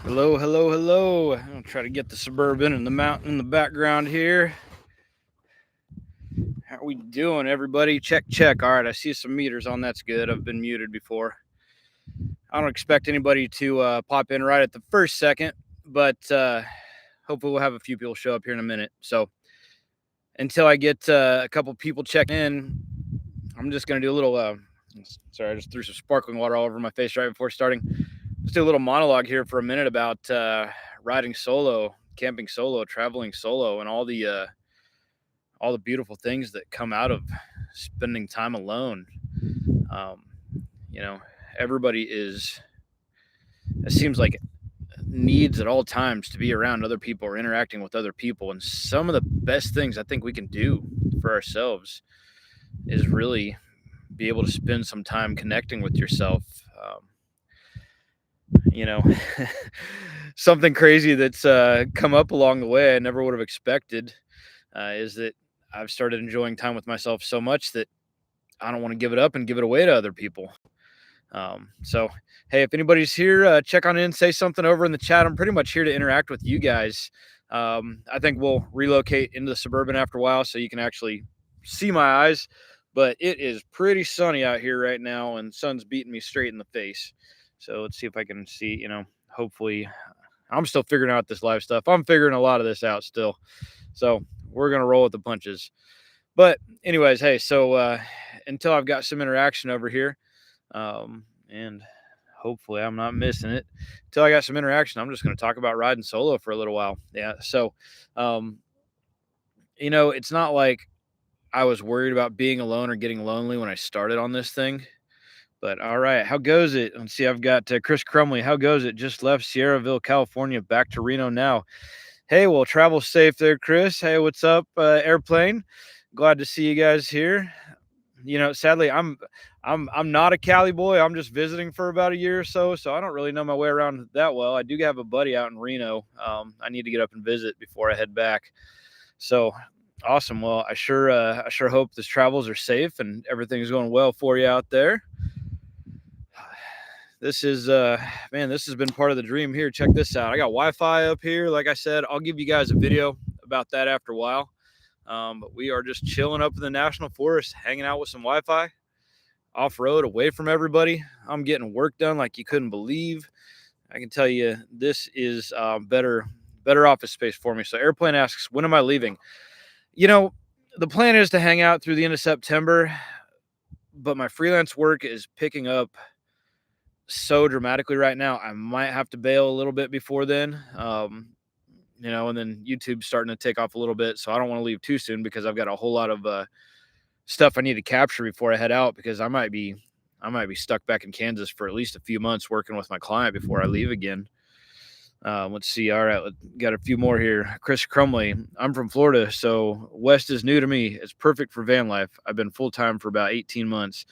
Hello, hello, hello. I'll try to get the Suburban and the mountain in the background here. How we doing, everybody? Check, check. All right, I see some meters on. That's good. I've been muted before. I don't expect anybody to pop in right at the first second, but hopefully we'll have a few people show up here in a minute. So until I get a couple people checking in, I'm just going to do a little. Sorry, I just threw some sparkling water all over my face right before starting. Let's do a little monologue here for a minute about riding solo, camping solo, traveling solo, and all the beautiful things that come out of spending time alone. Um, you know, everybody is. It seems like needs at all times to be around other people or interacting with other people. And some of the best things I think we can do for ourselves is really be able to spend some time connecting with yourself. You know, something crazy that's come up along the way I never would have expected is that I've started enjoying time with myself so much that I don't want to give it up and give it away to other people. So, hey, if anybody's here, check on in, say something over in the chat. I'm pretty much here to interact with you guys. I think we'll relocate into the Suburban after a while so you can actually see my eyes. But it is pretty sunny out here right now, and sun's beating me straight in the face. So let's see if I can see, hopefully I'm still figuring out this live stuff. I'm figuring a lot of this out still. So we're going to roll with the punches. But anyways, hey, so until I've got some interaction over here, and hopefully I'm not missing it. Until I got some interaction, I'm just going to talk about riding solo for a little while. Yeah. So, um, it's not like I was worried about being alone or getting lonely when I started on this thing. But all right, how goes it? Let's see. I've got Chris Crumley. How goes it? Just left Sierraville, California, back to Reno now. Hey, well, travel safe there, Chris. Hey, what's up, airplane? Glad to see you guys here. Sadly, I'm not a Cali boy. I'm just visiting for about a year or so, so I don't really know my way around that well. I do have a buddy out in Reno. I need to get up and visit before I head back. So awesome. Well, I sure hope this travels are safe and everything's going well for you out there. This is man, this has been part of the dream here. Check this out. I got Wi-Fi up here. Like I said, I'll give you guys a video about that after a while. But we are just chilling up in the national forest, hanging out with some Wi-Fi, off-road, away from everybody. I'm getting work done like you couldn't believe. I can tell you this is better office space for me. So Airplane asks, when am I leaving? The plan is to hang out through the end of September, but my freelance work is picking up so dramatically right now. I might have to bail a little bit before then. And then YouTube's starting to take off a little bit, so I don't want to leave too soon because I've got a whole lot of stuff I need to capture before I head out because I might be stuck back in Kansas for at least a few months working with my client before I leave again. Let's see. All right, got a few more here. Chris Crumley. I'm from Florida, so West is new to me. It's perfect for van life. I've been full time for about 18 months.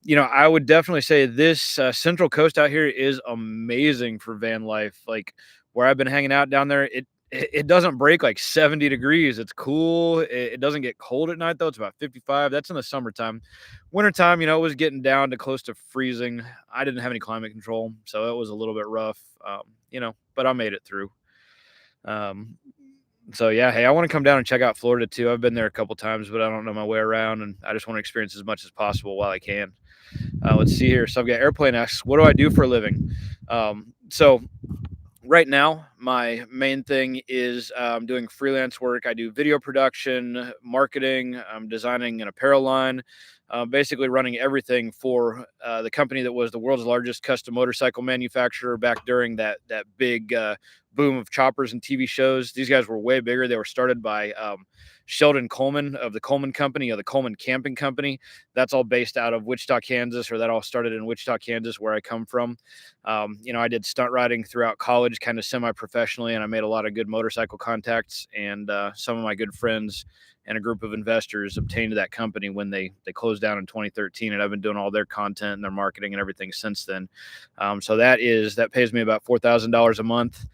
I would definitely say this Central Coast out here is amazing for van life. Like where I've been hanging out down there, it doesn't break like 70 degrees. It's cool. It doesn't get cold at night though. It's about 55. That's in the summertime. Wintertime, it was getting down to close to freezing. I didn't have any climate control, so it was a little bit rough. But I made it through. Um, so yeah, hey, I want to come down and check out Florida too. I've been there a couple times, but I don't know my way around, and I just want to experience as much as possible while I can. Let's see here. So I've got Airplane asks, what do I do for a living? So right now, my main thing is doing freelance work. I do video production, marketing. I'm designing an apparel line, basically running everything for the company that was the world's largest custom motorcycle manufacturer back during that big boom of choppers and TV shows. These guys were way bigger. They were started by Sheldon Coleman of the Coleman Company, of the Coleman Camping Company. That's all based out of Wichita, Kansas, or that all started in Wichita, Kansas, where I come from. I did stunt riding throughout college, kind of semi-professionally, and I made a lot of good motorcycle contacts. And some of my good friends and a group of investors obtained that company when they closed down in 2013. And I've been doing all their content and their marketing and everything since then. So that pays me about $4,000 a month.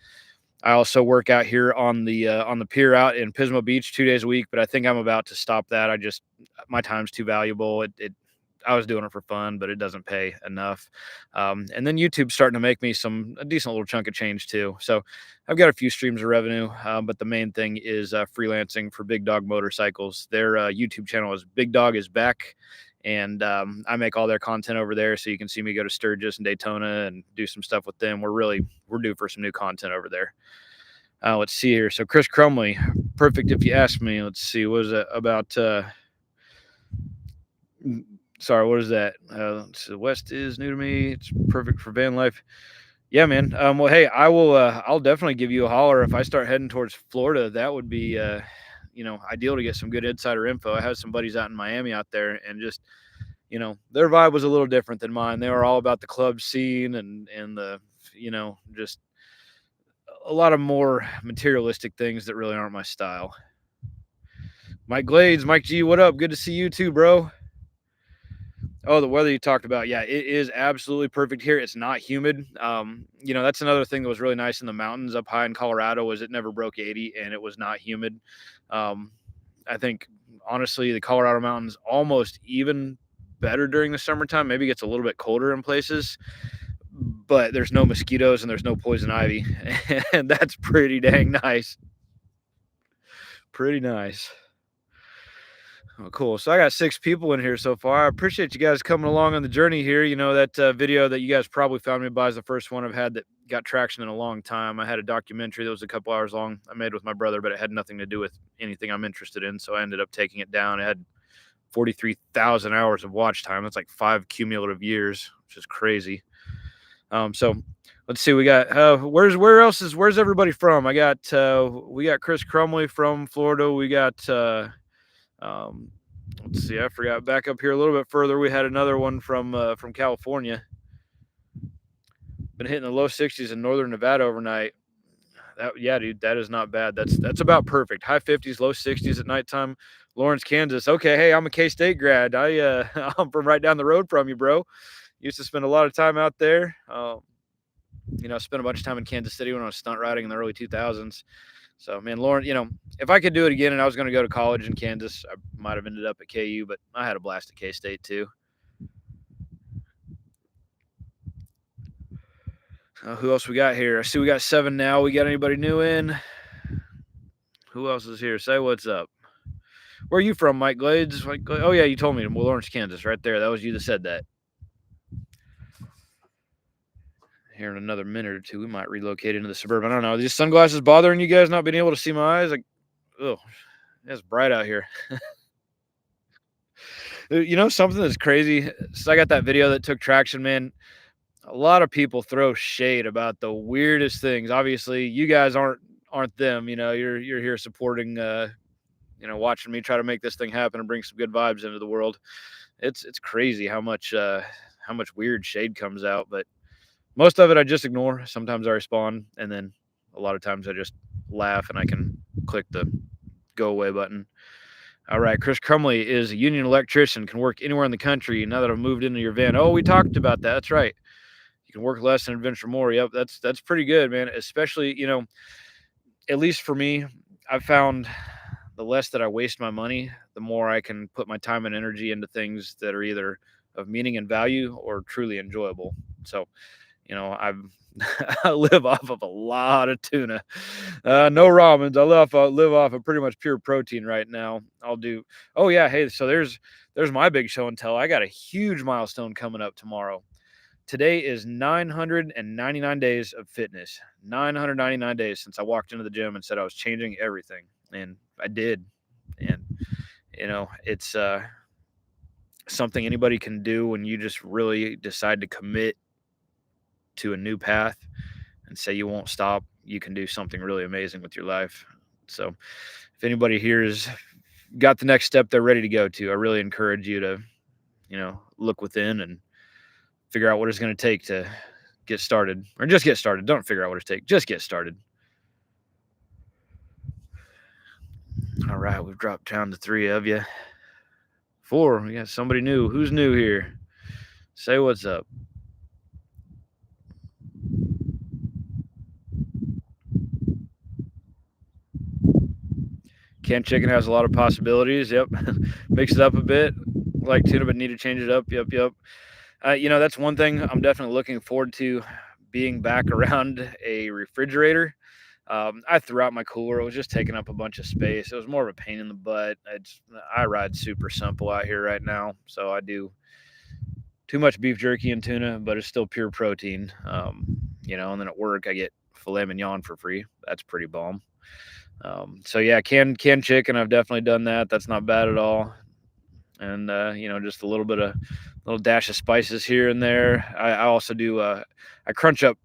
I also work out here on the pier out in Pismo Beach 2 days a week, but I think I'm about to stop that. My time's too valuable. I was doing it for fun, but it doesn't pay enough. And then YouTube's starting to make me a decent little chunk of change too. So I've got a few streams of revenue, but the main thing is freelancing for Big Dog Motorcycles. Their YouTube channel is Big Dog is Back, and I make all their content over there. So you can see me go to Sturgis and Daytona and do some stuff with them. We're due for some new content over there. Let's see here. So Chris Crumley, perfect if you ask me. Let's see, what is it about? Sorry, what is that? So West is new to me. It's perfect for van life. Yeah, man. Well, hey, I will. I'll definitely give you a holler if I start heading towards Florida. That would be, ideal to get some good insider info. I have some buddies out in Miami out there, and just, their vibe was a little different than mine. They were all about the club scene and the, just a lot of more materialistic things that really aren't my style. Mike Glades, Mike G, what up? Good to see you too, bro. Oh, the weather you talked about. Yeah, it is absolutely perfect here. It's not humid. That's another thing that was really nice in the mountains up high in Colorado was it never broke 80 and it was not humid. Um, I think honestly, the Colorado mountains almost even better during the summertime. Maybe it gets a little bit colder in places, but there's no mosquitoes and there's no poison ivy. And that's pretty dang nice. Pretty nice. Oh, cool. So I got 6 people in here so far. I appreciate you guys coming along on the journey here. That video that you guys probably found me by is the first one I've had that got traction in a long time. I had a documentary that was a couple hours long I made with my brother, but it had nothing to do with anything I'm interested in. So I ended up taking it down. It had 43,000 hours of watch time. That's like 5 cumulative years, which is crazy. So let's see. We got where's everybody from? We got Chris Crumley from Florida. We got let's see, I forgot. Back up here a little bit further, we had another one from California. Been hitting the low 60s in northern Nevada overnight. Yeah, dude, that is not bad. That's about perfect. High 50s, low 60s at nighttime. Lawrence, Kansas. Okay, hey, I'm a K-State grad. I'm from right down the road from you, bro. Used to spend a lot of time out there. Spent a bunch of time in Kansas City when I was stunt riding in the early 2000s. So, man, Lauren, if I could do it again and I was going to go to college in Kansas, I might have ended up at KU, but I had a blast at K-State too. Who else we got here? I see we got 7 now. We got anybody new in? Who else is here? Say what's up. Where are you from, Mike Glades? Oh, yeah, you told me. Well, Lawrence, Kansas, right there. That was you that said that. Here in another minute or two, we might relocate into the suburban. I don't know. Are these sunglasses bothering you guys not being able to see my eyes? It's bright out here. Something that's crazy. So I got that video that took traction, man. A lot of people throw shade about the weirdest things. Obviously, you guys aren't them. You're here supporting. Watching me try to make this thing happen and bring some good vibes into the world. It's crazy how much weird shade comes out, but most of it I just ignore. Sometimes I respond, and then a lot of times I just laugh and I can click the go away button. All right, Chris Crumley is a union electrician, can work anywhere in the country. Now that I've moved into your van. Oh, we talked about that. That's right. You can work less and adventure more. Yep, that's pretty good, man. Especially, at least for me, I've found the less that I waste my money, the more I can put my time and energy into things that are either of meaning and value or truly enjoyable. So, I live off of a lot of tuna. No ramens. I live off of pretty much pure protein right now. Oh yeah, hey, so there's my big show and tell. I got a huge milestone coming up tomorrow. Today is 999 days of fitness. 999 days since I walked into the gym and said I was changing everything, and I did. And it's something anybody can do when you just really decide to commit to a new path and say you won't stop. You can do something really amazing with your life. So if anybody here has got the next step they're ready to go to, I really encourage you to look within and figure out what it's going to take to get started, or just get started. Don't figure out what it takes. Just get started. All right, we've dropped down to 3 of you. 4. We got somebody new. Who's new here? Say what's up. Canned chicken has a lot of possibilities. Yep. Mix it up a bit. Like tuna, but need to change it up. Yep, yep. That's one thing I'm definitely looking forward to being back around a refrigerator. I threw out my cooler. It was just taking up a bunch of space. It was more of a pain in the butt. I ride super simple out here right now, so I do too much beef jerky and tuna, but it's still pure protein. And then at work I get filet mignon for free. That's pretty bomb. So yeah, canned chicken. I've definitely done that. That's not bad at all. And just a little dash of spices here and there. I also do. I crunch up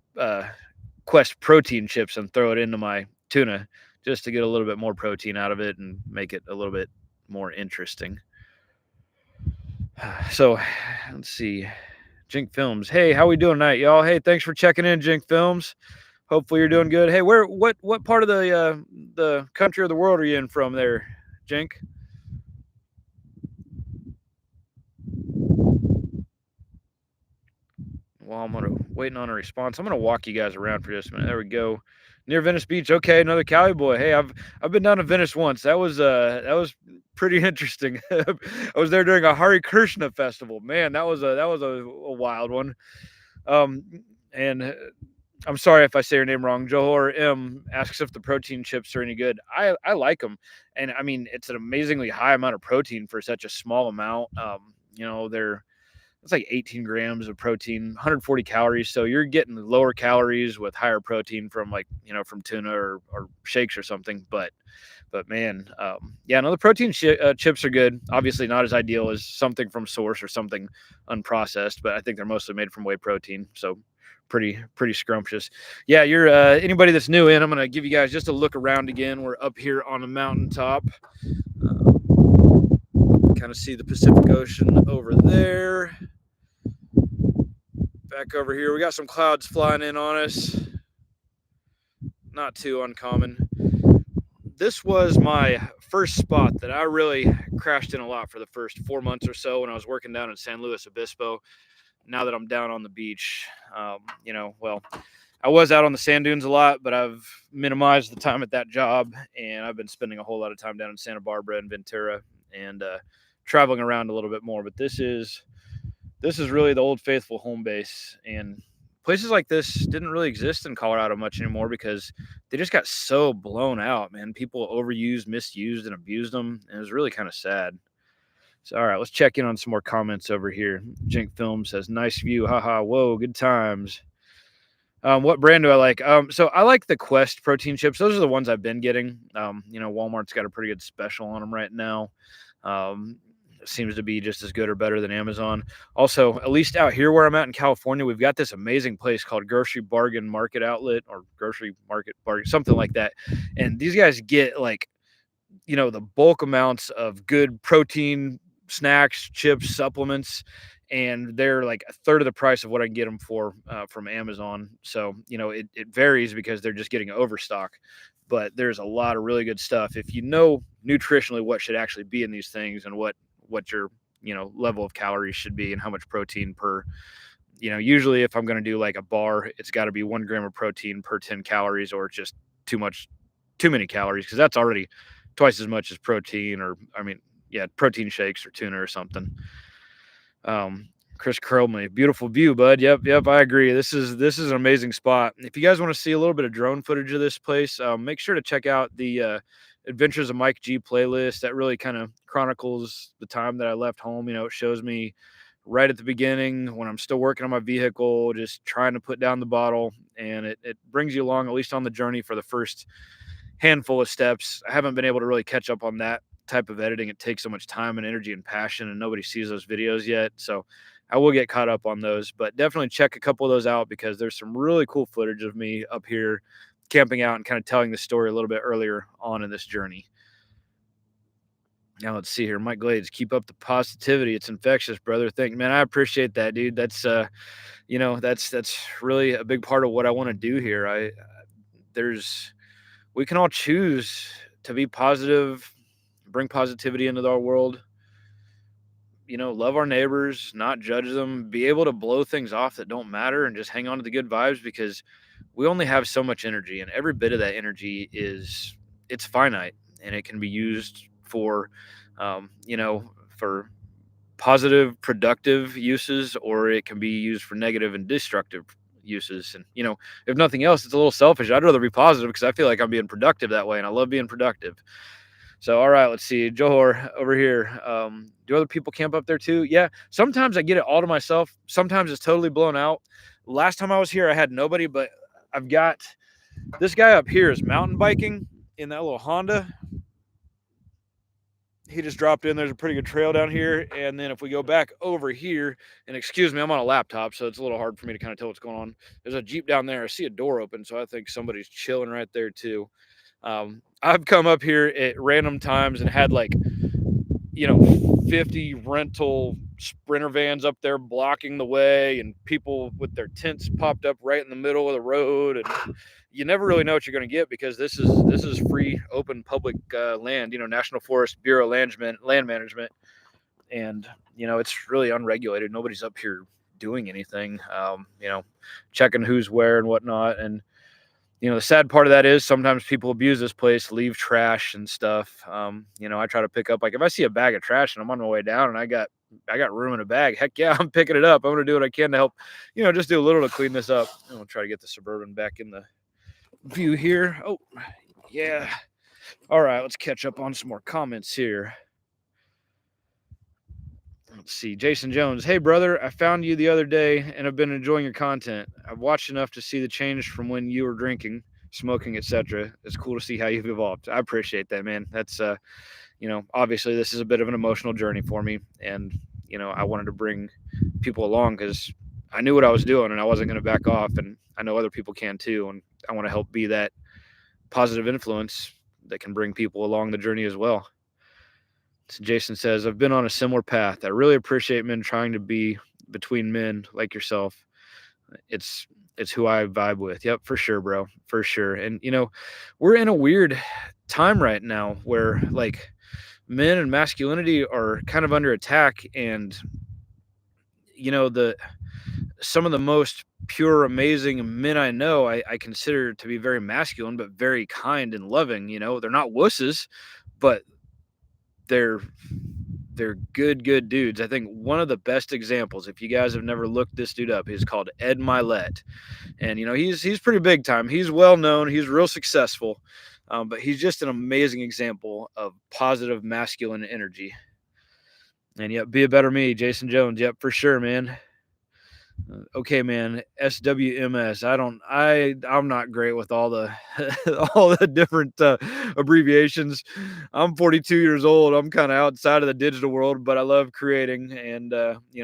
Quest protein chips and throw it into my tuna just to get a little bit more protein out of it and make it a little bit more interesting. So let's see. Jink Films. Hey, how we doing tonight, y'all? Hey, thanks for checking in, Jink Films. Hopefully you're doing good. Hey, what part of the country or the world are you in from there, Jink? Well, waiting on a response. I'm gonna walk you guys around for just a minute. There we go. Near Venice Beach. Okay, another Cali boy. Hey, I've been down to Venice once. That was pretty interesting. I was there during a Hare Krishna festival. Man, that was a wild one. Um, and I'm sorry if I say your name wrong. Johor M asks if the protein chips are any good. I like them, and I mean it's an amazingly high amount of protein for such a small amount. They're it's like 18 grams of protein, 140 calories. So you're getting lower calories with higher protein from from tuna or shakes or something. But man, yeah, no, the protein chips are good. Obviously, not as ideal as something from source or something unprocessed, but I think they're mostly made from whey protein. So pretty scrumptious. Yeah, you're anybody that's new in. I'm gonna give you guys just a look around again. We're up here on a mountaintop. Kind of see the Pacific Ocean over there. Back over here, we got some clouds flying in on us. Not too uncommon. This was my first spot that I really crashed in a lot for the first 4 months or so when I was working down in San Luis Obispo. Now that I'm down on the beach, I was out on the sand dunes a lot, but I've minimized the time at that job, and I've been spending a whole lot of time down in Santa Barbara and Ventura and traveling around a little bit more. But this is really the old faithful home base, and places like this didn't really exist in Colorado much anymore because they just got so blown out, man. People overused, misused, and abused them, and it was really kind of sad. So, all right, let's check in on some more comments over here. Jink Film says, "Nice view, haha, whoa, good times." What brand do I like? So I like the Quest protein chips. Those are the ones I've been getting. Walmart's got a pretty good special on them right now. Seems to be just as good or better than Amazon. Also, at least out here where I'm at in California, we've got this amazing place called Grocery Bargain Market Outlet or Grocery Market Bargain, something like that. And these guys get the bulk amounts of good protein snacks, chips, supplements, and they're like a third of the price of what I can get them for from Amazon. So, it varies because they're just getting overstock. But there's a lot of really good stuff. If you know nutritionally what should actually be in these things and what your level of calories should be and how much protein per usually if I'm going to do like a bar, it's got to be 1 gram of protein per 10 calories or it's just too many calories because that's already twice as much as protein protein shakes or tuna or something. Chris Curlman, beautiful view, bud. Yep, I agree. This is an amazing spot. If you guys want to see a little bit of drone footage of this place, make sure to check out the Adventures of Mike G playlist. That really kind of chronicles the time that I left home. It shows me right at the beginning when I'm still working on my vehicle, just trying to put down the bottle, and it brings you along at least on the journey for the first handful of steps. I haven't been able to really catch up on that type of editing. It takes so much time and energy and passion, and nobody sees those videos yet. So I will get caught up on those, but definitely check a couple of those out because there's some really cool footage of me up here camping out and kind of telling the story a little bit earlier on in this journey. Now let's see here. Mike Glades, keep up the positivity. It's infectious, brother. Man, I appreciate that, dude. That's that's really a big part of what I want to do here. We can all choose to be positive, bring positivity into our world, love our neighbors, not judge them, be able to blow things off that don't matter and just hang on to the good vibes because we only have so much energy and every bit of that energy it's finite and it can be used for, for positive, productive uses, or it can be used for negative and destructive uses. And, if nothing else, it's a little selfish. I'd rather be positive because I feel like I'm being productive that way, and I love being productive. So, all right, let's see. Johor over here. Do other people camp up there too? Yeah. Sometimes I get it all to myself. Sometimes it's totally blown out. Last time I was here, I had nobody, but I've got this guy up here is mountain biking in that little Honda. He just dropped in. There's a pretty good trail down here. And then if we go back over here, and excuse me, I'm on a laptop, so it's a little hard for me to kind of tell what's going on. There's a Jeep down there. I see a door open, so I think somebody's chilling right there too. I've come up here at random times and had 50 rental Sprinter vans up there blocking the way, and people with their tents popped up right in the middle of the road. And you never really know what you're going to get because this is free, open, public land. National Forest Bureau land management, and it's really unregulated. Nobody's up here doing anything. Checking who's where and whatnot. And the sad part of that is sometimes people abuse this place, leave trash and stuff. I try to pick up, if I see a bag of trash and I'm on my way down and I got room in a bag, heck yeah, I'm picking it up. I'm going to do what I can to help, just do a little to clean this up. I'm going to try to get the Suburban back in the view here. Oh, yeah. All right, let's catch up on some more comments here. Let's see. Jason Jones. Hey, brother, I found you the other day and have been enjoying your content. I've watched enough to see the change from when you were drinking, smoking, etc. It's cool to see how you've evolved. I appreciate that, man. That's, obviously this is a bit of an emotional journey for me. And, I wanted to bring people along because I knew what I was doing and I wasn't going to back off. And I know other people can too. And I want to help be that positive influence that can bring people along the journey as well. So Jason says, I've been on a similar path. I really appreciate men trying to be between men like yourself. It's who I vibe with. Yep, for sure, bro. For sure. And, we're in a weird time right now where men and masculinity are kind of under attack. And, some of the most pure, amazing men I know, I consider to be very masculine, but very kind and loving. They're not wusses, but they're good dudes. I think one of the best examples, if you guys have never looked this dude up, he's called Ed Milet. And he's pretty big time. He's well known, he's real successful, but he's just an amazing example of positive masculine energy. And yep, be a better me, Jason Jones. Yep, for sure, man. Okay, man. SWMS. I'm not great with all the all the different abbreviations. I'm 42 years old. I'm kind of outside of the digital world, but I love creating and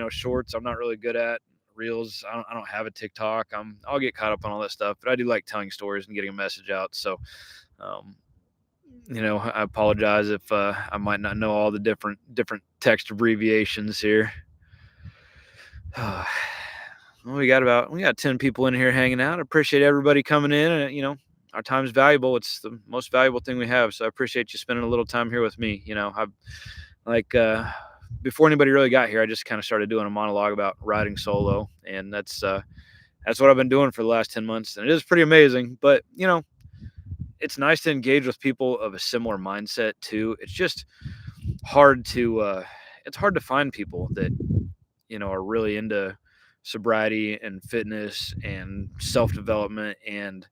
shorts. I'm not really good at reels. I don't have a TikTok. I'll get caught up on all that stuff, but I do like telling stories and getting a message out. So, I apologize if I might not know all the different text abbreviations here. We got 10 people in here hanging out. I appreciate everybody coming in, and our time is valuable. It's the most valuable thing we have. So I appreciate you spending a little time here with me. Before anybody really got here, I just kind of started doing a monologue about riding solo, and that's what I've been doing for the last 10 months. And it is pretty amazing, but it's nice to engage with people of a similar mindset too. It's just hard to find people that, are really into sobriety and fitness and self-development and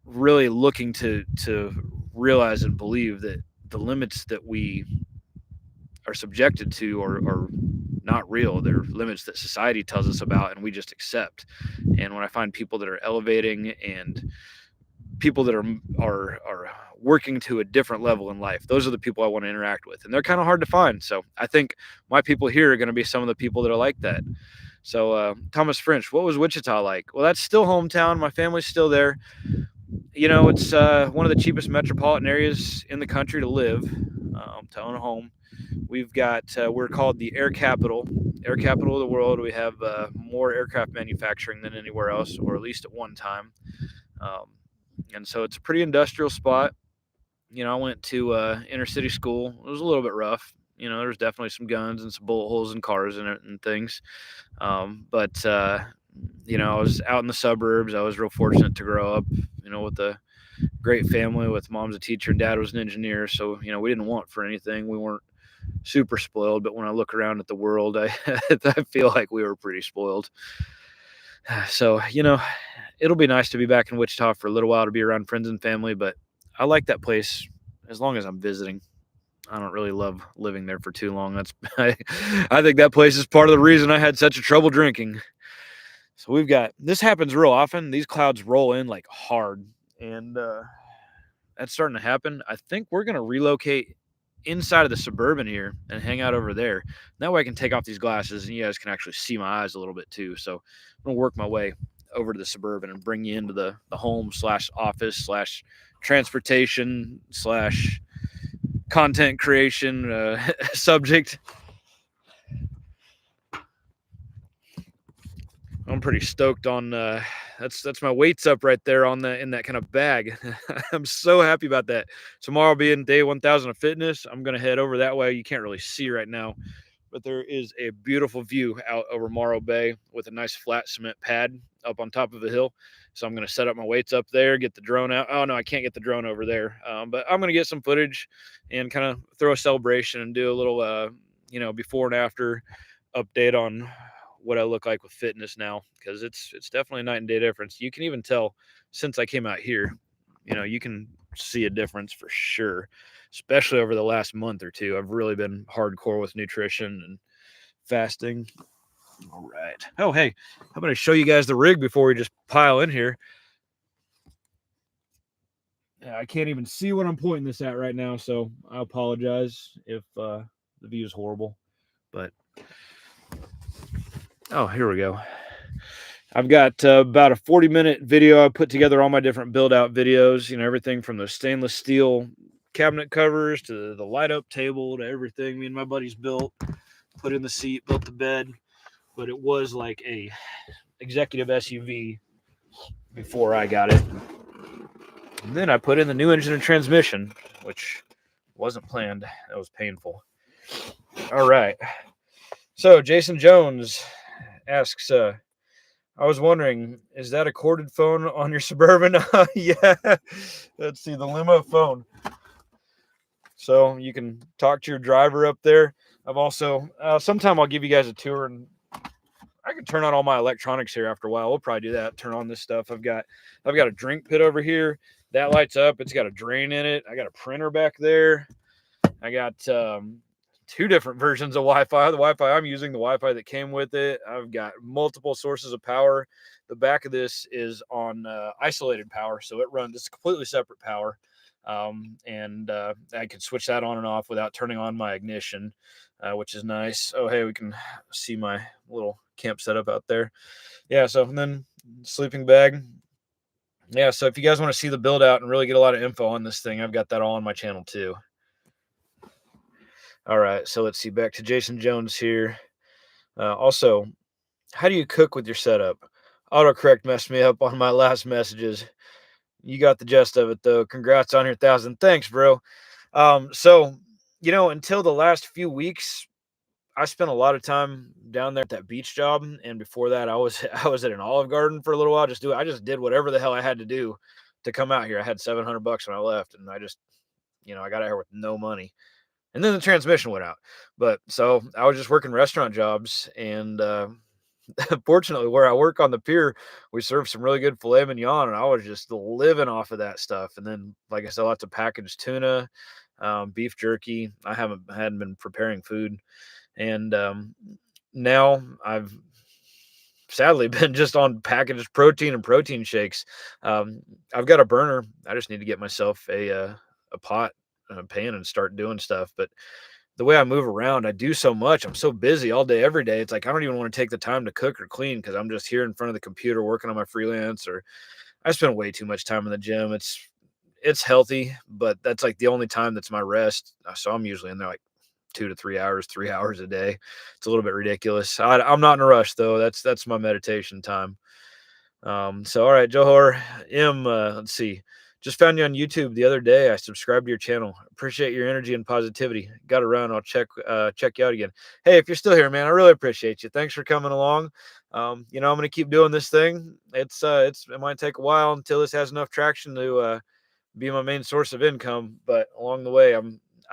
really looking to realize and believe that the limits that we are subjected to are not real. They're limits that society tells us about and we just accept. And when I find people that are elevating and people that are working to a different level in life, those are the people I want to interact with, and they're kind of hard to find. So I think my people here are going to be some of the people that are like that. So Thomas French, what was Wichita like? Well, that's still hometown. My family's still there. It's one of the cheapest metropolitan areas in the country to live, to own a home. We've got, we're called the air capital of the world. We have more aircraft manufacturing than anywhere else, or at least at one time. And so it's a pretty industrial spot. I went to inner city school. It was a little bit rough. There's definitely some guns and some bullet holes in cars and things. But I was out in the suburbs. I was real fortunate to grow up, with a great family, with mom's a teacher and dad was an engineer. So, we didn't want for anything. We weren't super spoiled. But when I look around at the world, I feel like we were pretty spoiled. So, it'll be nice to be back in Wichita for a little while to be around friends and family, but I like that place as long as I'm visiting. I don't really love living there for too long. I think that place is part of the reason I had such a trouble drinking. So we've got this happens real often. These clouds roll in like hard, and that's starting to happen. I think we're gonna relocate inside of the Suburban here and hang out over there. That way I can take off these glasses and you guys can actually see my eyes a little bit too. So I'm gonna work my way over to the Suburban and bring you into the home slash office slash transportation slash content creation subject. I'm pretty stoked on that's my weights up right there on the in that kind of bag. I'm so happy about that. Tomorrow being day 1000 of fitness, I'm gonna head over that way. You can't really see right now, but there is a beautiful view out over Morrow Bay with a nice flat cement pad up on top of a hill. So I'm gonna set up my weights up there, get the drone out. Oh no, I can't get the drone over there, but I'm gonna get some footage and kind of throw a celebration and do a little before and after update on what I look like with fitness now, because it's definitely a night and day difference. You can even tell since I came out here, you can see a difference for sure, especially over the last month or two. I've really been hardcore with nutrition and fasting. All right. Oh, hey, I'm going to show you guys the rig before we just pile in here. Yeah, I can't even see what I'm pointing this at right now, so I apologize if the view is horrible. But oh, here we go. I've got about a 40-minute video. I put together all my different build-out videos, everything from the stainless steel cabinet covers to the light-up table to everything me and my buddies built, put in the seat, built the bed. But it was like a executive SUV before I got it. And then I put in the new engine and transmission, which wasn't planned. That was painful. All right. So Jason Jones asks, I was wondering, is that a corded phone on your Suburban? Yeah. Let's see, the limo phone. So you can talk to your driver up there. I've also, sometime I'll give you guys a tour, and I can turn on all my electronics here after a while. We'll probably do that. Turn on this stuff. I've got a drink pit over here that lights up. It's got a drain in it. I got a printer back there. I got two different versions of Wi-Fi. The Wi-Fi I'm using, the Wi-Fi that came with it. I've got multiple sources of power. The back of this is on isolated power, so it runs. It's completely separate power, and I can switch that on and off without turning on my ignition, which is nice. Oh, hey, we can see my little camp setup out there. Yeah, so and then sleeping bag. Yeah, so if you guys want to see the build out and really get a lot of info on this thing, I've got that all on my channel too. All right, so let's see. Back to Jason Jones here. Also, how do you cook with your setup? Autocorrect messed me up on my last messages. You got the gist of it, though. Congrats on your 1,000. Thanks, bro. So, until the last few weeks, I spent a lot of time down there at that beach job, and before that, I was at an Olive Garden for a little while. I just did whatever the hell I had to do to come out here. I had $700 when I left, and I just, I got out here with no money. And then the transmission went out. But so I was just working restaurant jobs. And fortunately, where I work on the pier, we serve some really good filet mignon. And I was just living off of that stuff. And then, like I said, lots of packaged tuna, beef jerky. I hadn't been preparing food. And now I've sadly been just on packaged protein and protein shakes. I've got a burner. I just need to get myself a pot, pan, and start doing stuff. But the way I move around, I do so much. I'm so busy all day, every day. It's like I don't even want to take the time to cook or clean because I'm just here in front of the computer working on my freelance. Or I spend way too much time in the gym. It's healthy, but that's like the only time that's my rest. So I'm usually in there like 2 to 3 hours, 3 hours a day. It's a little bit ridiculous. I'm not in a rush though. That's my meditation time. So all right, Johor M. Let's see. Just found you on YouTube the other day. I subscribed to your channel. Appreciate your energy and positivity. Got to run. I'll check you out again. Hey, if you're still here, man, I really appreciate you. Thanks for coming along. I'm going to keep doing this thing. It might take a while until this has enough traction to be my main source of income, but along the way,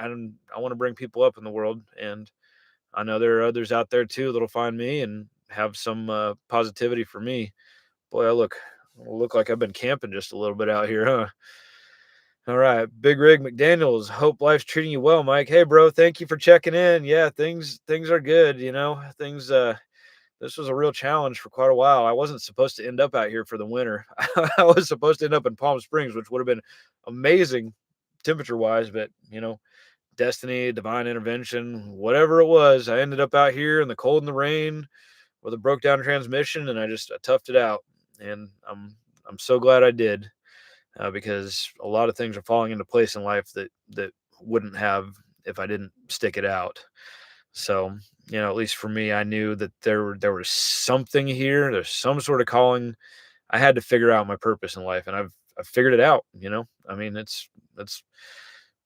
I want to bring people up in the world, and I know there are others out there too that'll find me and have some positivity for me. Boy, I look like I've been camping just a little bit out here, huh? All right, Big Rig McDaniels. Hope life's treating you well, Mike. Hey, bro, thank you for checking in. Yeah, things are good. You know, things. This was a real challenge for quite a while. I wasn't supposed to end up out here for the winter. I was supposed to end up in Palm Springs, which would have been amazing temperature wise, but destiny, divine intervention, whatever it was, I ended up out here in the cold and the rain with a broke down transmission, and I toughed it out, and I'm so glad I did, because a lot of things are falling into place in life that wouldn't have if I didn't stick it out. So, at least for me, I knew that there was something here. There's some sort of calling. I had to figure out my purpose in life, and I've figured it out. I mean, it's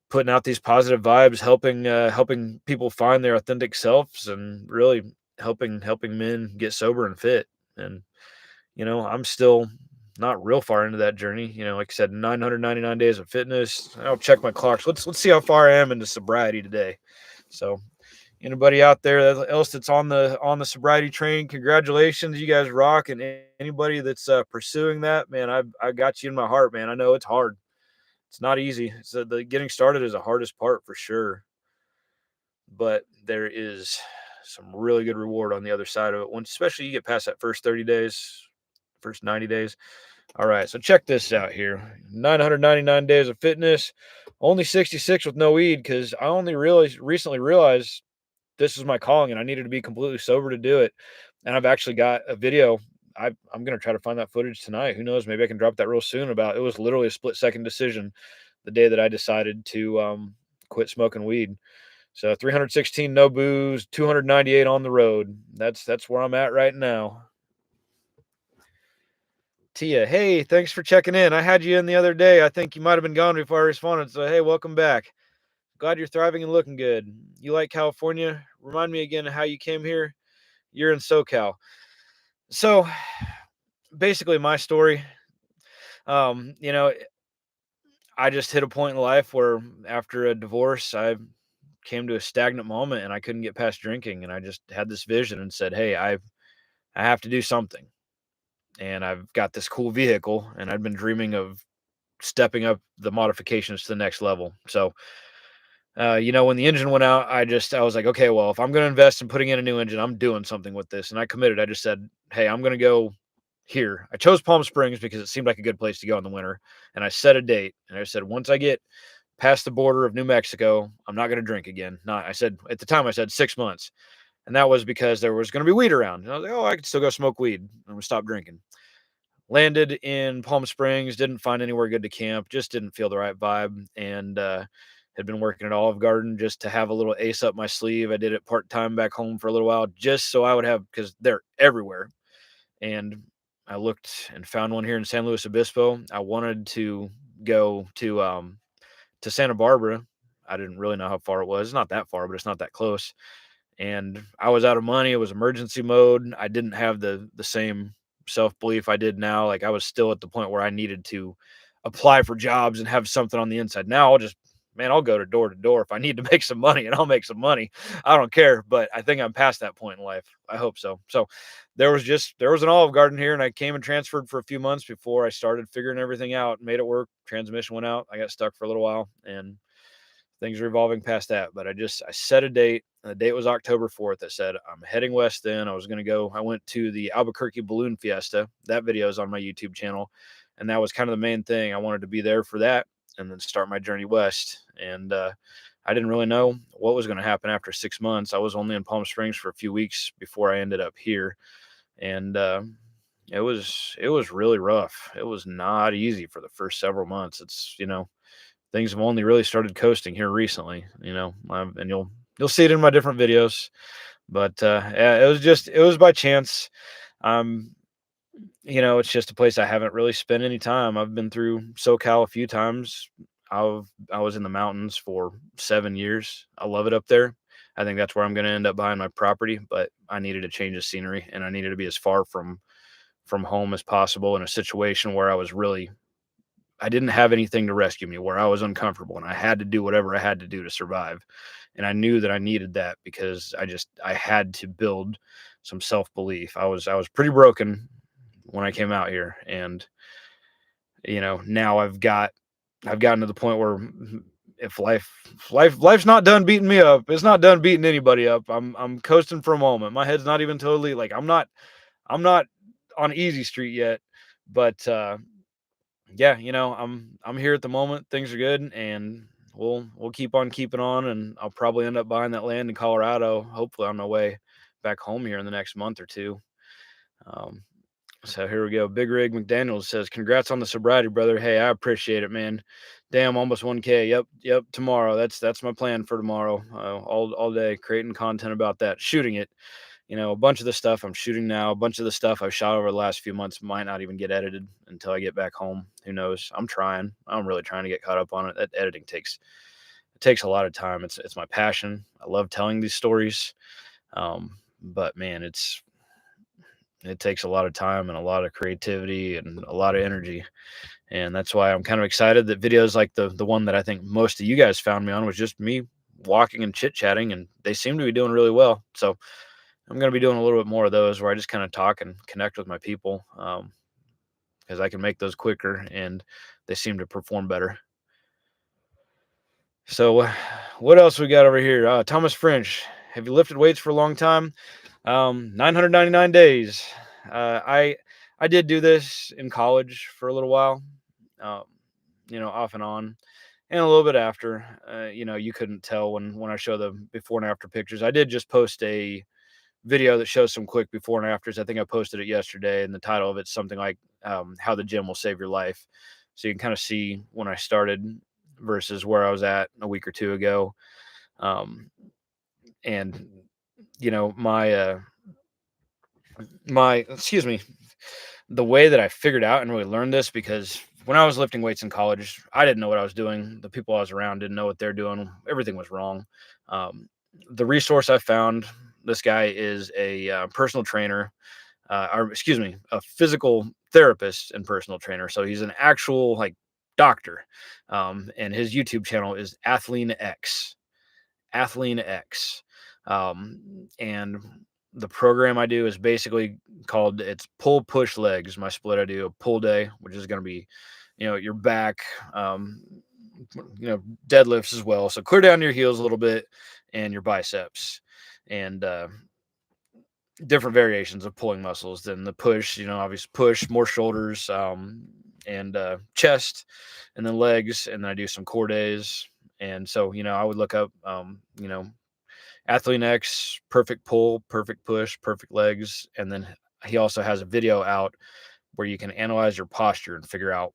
putting out these positive vibes, helping people find their authentic selves, and really helping men get sober and fit. And I'm still not real far into that journey. Like I said, 999 days of fitness. I'll check my clocks. Let's see how far I am into sobriety today. So anybody out there else that's on the sobriety train, congratulations, you guys rock. And anybody that's pursuing that, man, I got you in my heart, man. I know it's hard. It's not easy. So the getting started is the hardest part for sure, but there is some really good reward on the other side of it. When especially you get past that first 30 days, first 90 days. All right, so check this out here. 999 days of fitness, only 66 with no weed, because I only recently realized this is my calling and I needed to be completely sober to do it. And I've actually got a video. I'm going to try to find that footage tonight. Who knows? Maybe I can drop that real soon. About it was literally a split second decision the day that I decided to quit smoking weed. So 316 no booze, 298 on the road. That's where I'm at right now. Tia, hey, thanks for checking in. I had you in the other day. I think you might have been gone before I responded. So hey, welcome back. Glad you're thriving and looking good. You like California? Remind me again of how you came here. You're in SoCal. So basically my story, um, you know, I just hit a point in life where after a divorce, I came to a stagnant moment and I couldn't get past drinking. And I just had this vision and said, hey, I have to do something. And I've got this cool vehicle and I'd been dreaming of stepping up the modifications to the next level. So, when the engine went out, I was like, okay, well, if I'm going to invest in putting in a new engine, I'm doing something with this. And I committed. I just said, hey, I'm going to go here. I chose Palm Springs because it seemed like a good place to go in the winter. And I set a date and I said, once I get past the border of New Mexico, I'm not going to drink again. Not, I said, at the time I said 6 months. And that was because there was going to be weed around. And I was like, oh, I could still go smoke weed. I'm going to stop drinking. Landed in Palm Springs, didn't find anywhere good to camp, just didn't feel the right vibe, and had been working at Olive Garden just to have a little ace up my sleeve. I did it part-time back home for a little while just so I would have, because they're everywhere. And I looked and found one here in San Luis Obispo. I wanted to go to Santa Barbara. I didn't really know how far it was. It's not that far, but it's not that close. And I was out of money. It was emergency mode. I didn't have the same self-belief I did now. Like I was still at the point where I needed to apply for jobs and have something on the inside. Now I'll go to door if I need to make some money, and I'll make some money. I don't care, but I think I'm past that point in life. I hope so. So there was an Olive Garden here, and I came and transferred for a few months before I started figuring everything out, made it work. Transmission went out. I got stuck for a little while, and things are evolving past that. But I set a date, and the date was October 4th. I said, I'm heading west then. I went to the Albuquerque Balloon Fiesta. That video is on my YouTube channel. And that was kind of the main thing. I wanted to be there for that and then start my journey west. And I didn't really know what was going to happen after 6 months. I was only in Palm Springs for a few weeks before I ended up here. And it was really rough. It was not easy for the first several months. Things have only really started coasting here recently, and you'll see it in my different videos. But yeah, it was by chance. It's just a place I haven't really spent any time. I've been through SoCal a few times. I was in the mountains for 7 years. I love it up there. I think that's where I'm going to end up buying my property, but I needed a change of scenery and I needed to be as far from home as possible in a situation where I was really I didn't have anything to rescue me, where I was uncomfortable and I had to do whatever I had to do to survive. And I knew that I needed that because I had to build some self-belief. I was pretty broken when I came out here, and now I've gotten to the point where, if life's not done beating me up, it's not done beating anybody up. I'm coasting for a moment. My head's not even totally, like, I'm not on easy street yet, but yeah, I'm here at the moment. Things are good, and we'll keep on keeping on, and I'll probably end up buying that land in Colorado, hopefully on my way back home here in the next month or two. Um, so here we go. Big Rig McDaniels says, "Congrats on the sobriety, brother. Hey, I appreciate it, man. Damn, almost 1K. Yep. Tomorrow. That's my plan for tomorrow. All day creating content about that, shooting it. A bunch of the stuff I'm shooting now, a bunch of the stuff I've shot over the last few months might not even get edited until I get back home. Who knows? I'm trying. I'm really trying to get caught up on it. That editing takes a lot of time. It's my passion. I love telling these stories. But man, it takes a lot of time and a lot of creativity and a lot of energy. And that's why I'm kind of excited that videos like the one that I think most of you guys found me on was just me walking and chit chatting, and they seem to be doing really well. So I'm going to be doing a little bit more of those where I just kind of talk and connect with my people, because I can make those quicker and they seem to perform better. So, what else we got over here? Thomas French, have you lifted weights for a long time? 999 days. I did do this in college for a little while, um, off and on, and a little bit after. You couldn't tell when I show the before and after pictures. I did just post a video that shows some quick before and afters. I think I posted it yesterday, and the title of it's something like, "How the Gym Will Save Your Life." So you can kind of see when I started versus where I was at a week or two ago. And my excuse me, the way that I figured out and really learned this, because when I was lifting weights in college, I didn't know what I was doing. The people I was around didn't know what they're doing. Everything was wrong. The resource I found, this guy is a personal trainer, or excuse me, a physical therapist and personal trainer. So he's an actual, like, doctor. And his YouTube channel is Athlean X. Athlean X. And the program I do is basically called, it's pull push legs. My split, I do a pull day, which is going to be, your back, deadlifts as well. So clear down your heels a little bit and your biceps, and different variations of pulling muscles. Then the push, obviously push more shoulders, and chest, and then legs. And then I do some core days. And so, I would look up, Athlete X, perfect pull, perfect push, perfect legs. And then he also has a video out where you can analyze your posture and figure out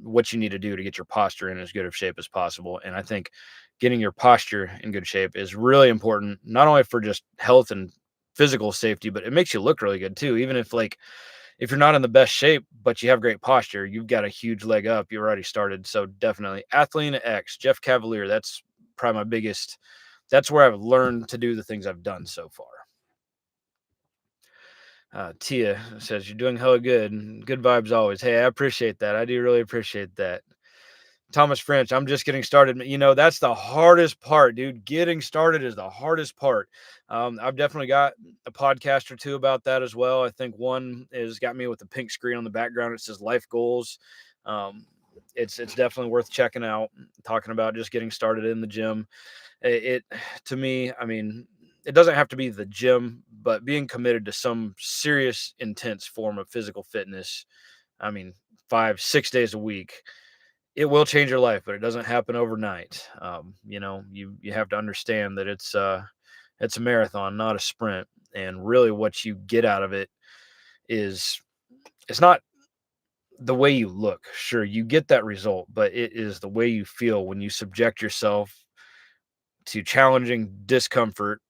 what you need to do to get your posture in as good of shape as possible. And I think getting your posture in good shape is really important, not only for just health and physical safety, but it makes you look really good too. Even if you're not in the best shape, but you have great posture, you've got a huge leg up. You already started. So definitely Athlete X, Jeff Cavalier. That's probably my biggest. That's where I've learned to do the things I've done so far. Tia says, "You're doing hella good. Good vibes always." Hey, I appreciate that. I do really appreciate that. Thomas French, "I'm just getting started." That's the hardest part, dude. Getting started is the hardest part. I've definitely got a podcast or two about that as well. I think one is got me with the pink screen on the background. It says life goals. Um, it's definitely worth checking out, talking about just getting started in the gym. It to me, I mean, it doesn't have to be the gym, but being committed to some serious, intense form of physical fitness. I mean, 5, 6 days a week, it will change your life, but it doesn't happen overnight. You have to understand that it's a marathon, not a sprint. And really, what you get out of it is, it's not the way you look. Sure, you get that result, but it is the way you feel when you subject yourself to challenging discomfort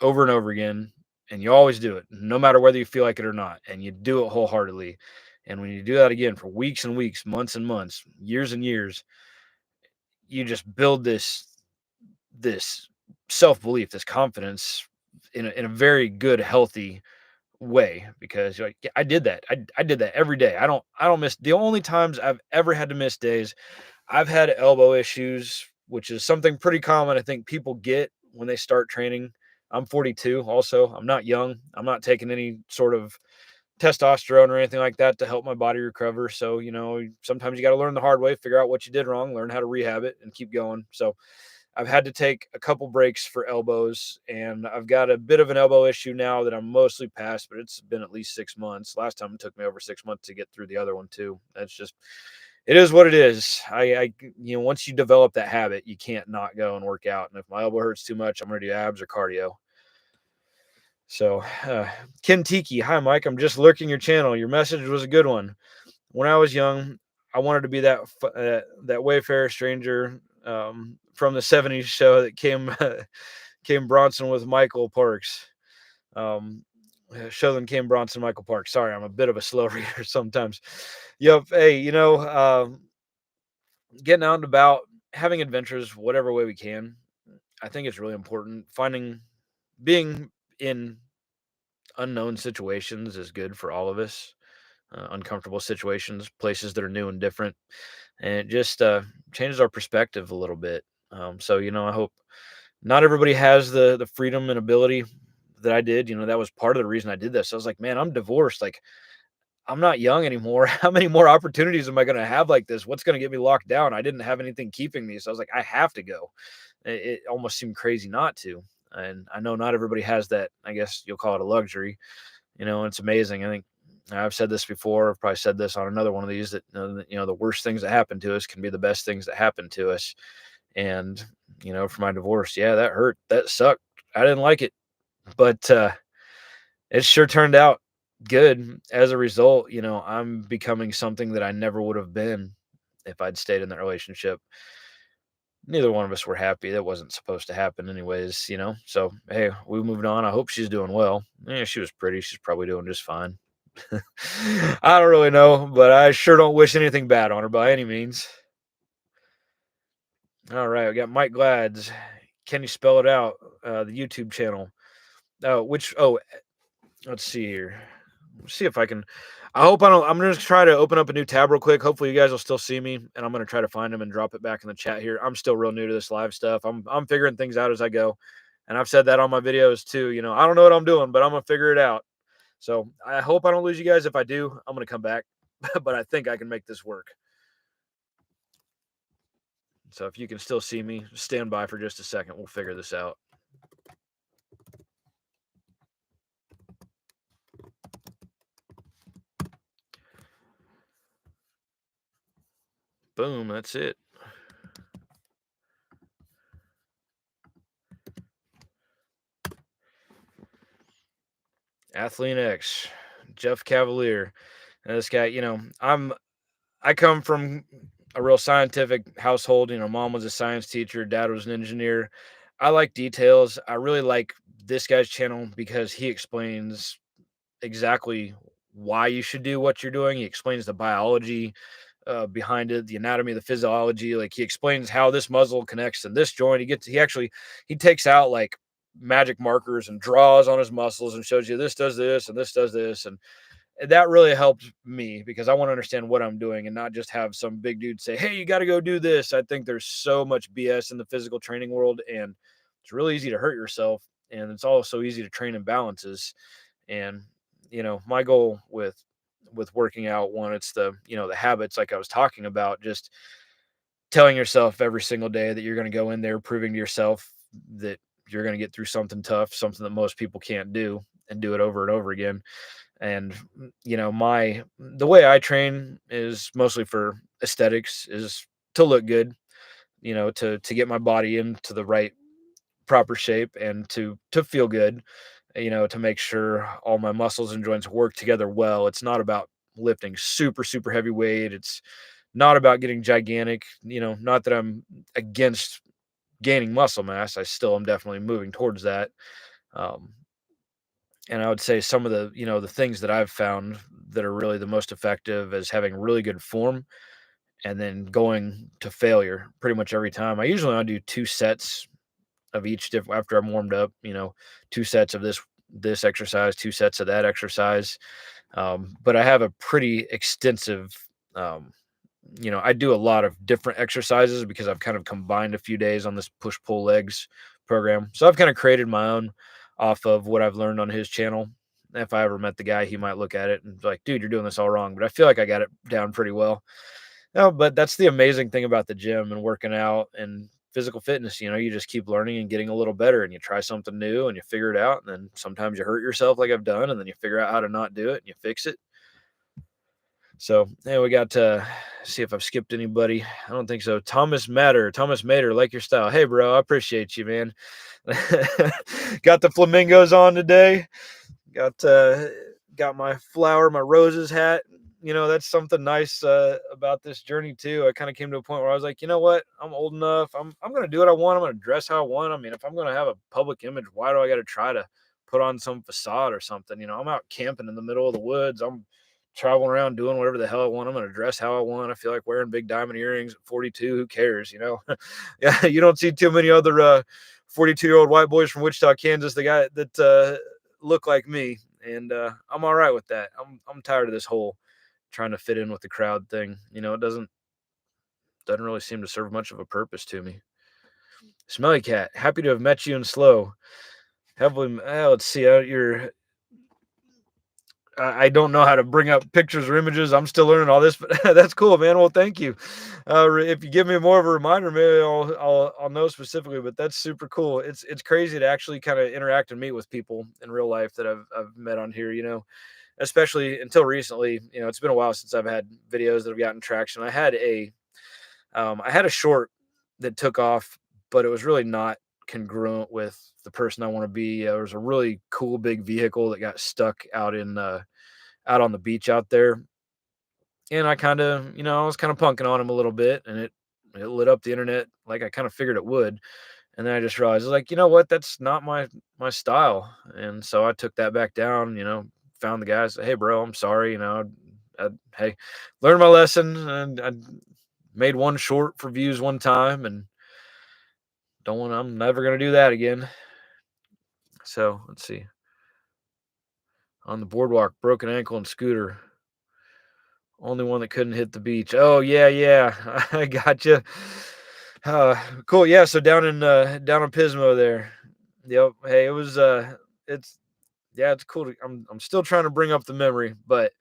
over and over again. And you always do it, no matter whether you feel like it or not. And you do it wholeheartedly. And when you do that again for weeks and weeks, months and months, years and years, you just build this self-belief, this confidence in a very good, healthy way because you're like, yeah, I did that. I did that every day. I don't miss the only times I've ever had to miss days. I've had elbow issues, which is something pretty common I think people get when they start training. I'm 42 also. I'm not young. I'm not taking any sort of testosterone or anything like that to help my body recover. So, sometimes you got to learn the hard way, figure out what you did wrong, learn how to rehab it and keep going. So, I've had to take a couple breaks for elbows, and I've got a bit of an elbow issue now that I'm mostly past, but it's been at least 6 months. Last time it took me over 6 months to get through the other one too. That's just, it is what it is. Once you develop that habit, you can't not go and work out. And if my elbow hurts too much, I'm going to do abs or cardio. So, Ken Tiki, hi Mike. I'm just lurking your channel. Your message was a good one. When I was young, I wanted to be that wayfarer stranger from the '70s show that came Bronson with Michael Parks. Show them came Bronson, Michael Parks. Sorry, I'm a bit of a slow reader sometimes. Yep. Hey, getting out and about, having adventures, whatever way we can. I think it's really important. Being in unknown situations is good for all of us. Uncomfortable situations, places that are new and different, and it just changes our perspective a little bit. So I hope not everybody has the freedom and ability that I did. That was part of the reason I did this. I was like, man, I'm divorced. Like, I'm not young anymore. How many more opportunities am I going to have like this? What's going to get me locked down? I didn't have anything keeping me, so I was like, I have to go. It almost seemed crazy not to. And I know not everybody has that. I guess you'll call it a luxury. It's amazing. I think I've said this before. I've probably said this on another one of these that, the worst things that happen to us can be the best things that happen to us. And, for my divorce, yeah, that hurt. That sucked. I didn't like it, but it sure turned out good. As a result, I'm becoming something that I never would have been if I'd stayed in that relationship. Neither one of us were happy. That wasn't supposed to happen anyways. So, hey, we moved on. I hope she's doing well. Yeah, she was pretty. She's probably doing just fine. I don't really know, but I sure don't wish anything bad on her by any means. All right, we got Mike Glads. Can you spell it out? The YouTube channel. Let's see here. See if I can. I hope I don't. I'm going to try to open up a new tab real quick. Hopefully, you guys will still see me, and I'm going to try to find them and drop it back in the chat here. I'm still real new to this live stuff. I'm figuring things out as I go, and I've said that on my videos too. I don't know what I'm doing, but I'm going to figure it out. So I hope I don't lose you guys. If I do, I'm going to come back, but I think I can make this work. So if you can still see me, stand by for just a second. We'll figure this out. Boom, that's it. Athlete X, Jeff Cavalier. And this guy, I come from a real scientific household. Mom was a science teacher, dad was an engineer. I like details. I really like this guy's channel because he explains exactly why you should do what you're doing. He explains the biology behind it, the anatomy, the physiology. Like, he explains how this muscle connects in this joint. He takes out like magic markers and draws on his muscles and shows you this does this and this does this. And that really helped me because I want to understand what I'm doing and not just have some big dude say, hey, you got to go do this. I think there's so much BS in the physical training world, and it's really easy to hurt yourself. And it's also easy to train imbalances. And, my goal with working out, one, it's the habits, like I was talking about, just telling yourself every single day that you're going to go in there, proving to yourself that you're going to get through something tough, something that most people can't do, and do it over and over again. And the way I train is mostly for aesthetics, is to look good, to get my body into the right proper shape and to feel good, to make sure all my muscles and joints work together well. It's not about lifting super, super heavy weight. It's not about getting gigantic, not that I'm against gaining muscle mass. I still am definitely moving towards that. Um, and I would say some of the things that I've found that are really the most effective is having really good form and then going to failure pretty much every time. I usually only do 2 sets of each after I'm warmed up, 2 sets of this this exercise, 2 sets of that exercise. But I have a pretty extensive, um, I do a lot of different exercises because I've kind of combined a few days on this push pull legs program. So I've kind of created my own off of what I've learned on his channel. If I ever met the guy, he might look at it and be like, dude, you're doing this all wrong. But I feel like I got it down pretty well. No, but that's the amazing thing about the gym and working out and physical fitness. You just keep learning and getting a little better, and you try something new and you figure it out. And then sometimes you hurt yourself, like I've done, and then you figure out how to not do it and you fix it. So, yeah, we got to see if I've skipped anybody. I don't think so. Thomas Mater, like your style. Hey, bro, I appreciate you, man. Got the flamingos on today. Got my my roses hat. That's something nice about this journey too. I kind of came to a point where I was like, you know what? I'm old enough. I'm gonna do what I want. I'm gonna dress how I want. I mean, if I'm gonna have a public image, why do I got to try to put on some facade or something? I'm out camping in the middle of the woods. I'm traveling around doing whatever the hell I want. I'm gonna dress how I want. I feel like wearing big diamond earrings at 42. Who cares? Yeah, you don't see too many other 42-year-old white boys from Wichita, Kansas. The guy that look like me, and I'm all right with that. I'm tired of this whole trying to fit in with the crowd thing. It doesn't really seem to serve much of a purpose to me. Smelly Cat, happy to have met you in slow. Heavily, let's see. I don't know how to bring up pictures or images. I'm still learning all this, but that's cool, man. Well, thank you. If you give me more of a reminder, maybe I'll know specifically. But that's super cool. It's crazy to actually kind of interact and meet with people in real life that I've met on here. Especially until recently. It's been a while since I've had videos that have gotten traction. I had a short that took off, but it was really not congruent with the person I want to be. There was a really cool big vehicle that got stuck out on the beach out there, and I was kind of punking on him a little bit, and it lit up the internet like I kind of figured it would. And then I just realized, like, you know what, that's not my style. And so I took that back down. Found the guy, said, hey, bro, I'm sorry. Hey, learned my lesson, and I made one short for views one time, and I'm never gonna do that again. So let's see. On the boardwalk, broken ankle and scooter. Only one that couldn't hit the beach. Oh yeah, yeah. I gotcha. Cool. Yeah. So down in Pismo there. Yep. Hey, it was it's yeah, it's cool. I'm still trying to bring up the memory, but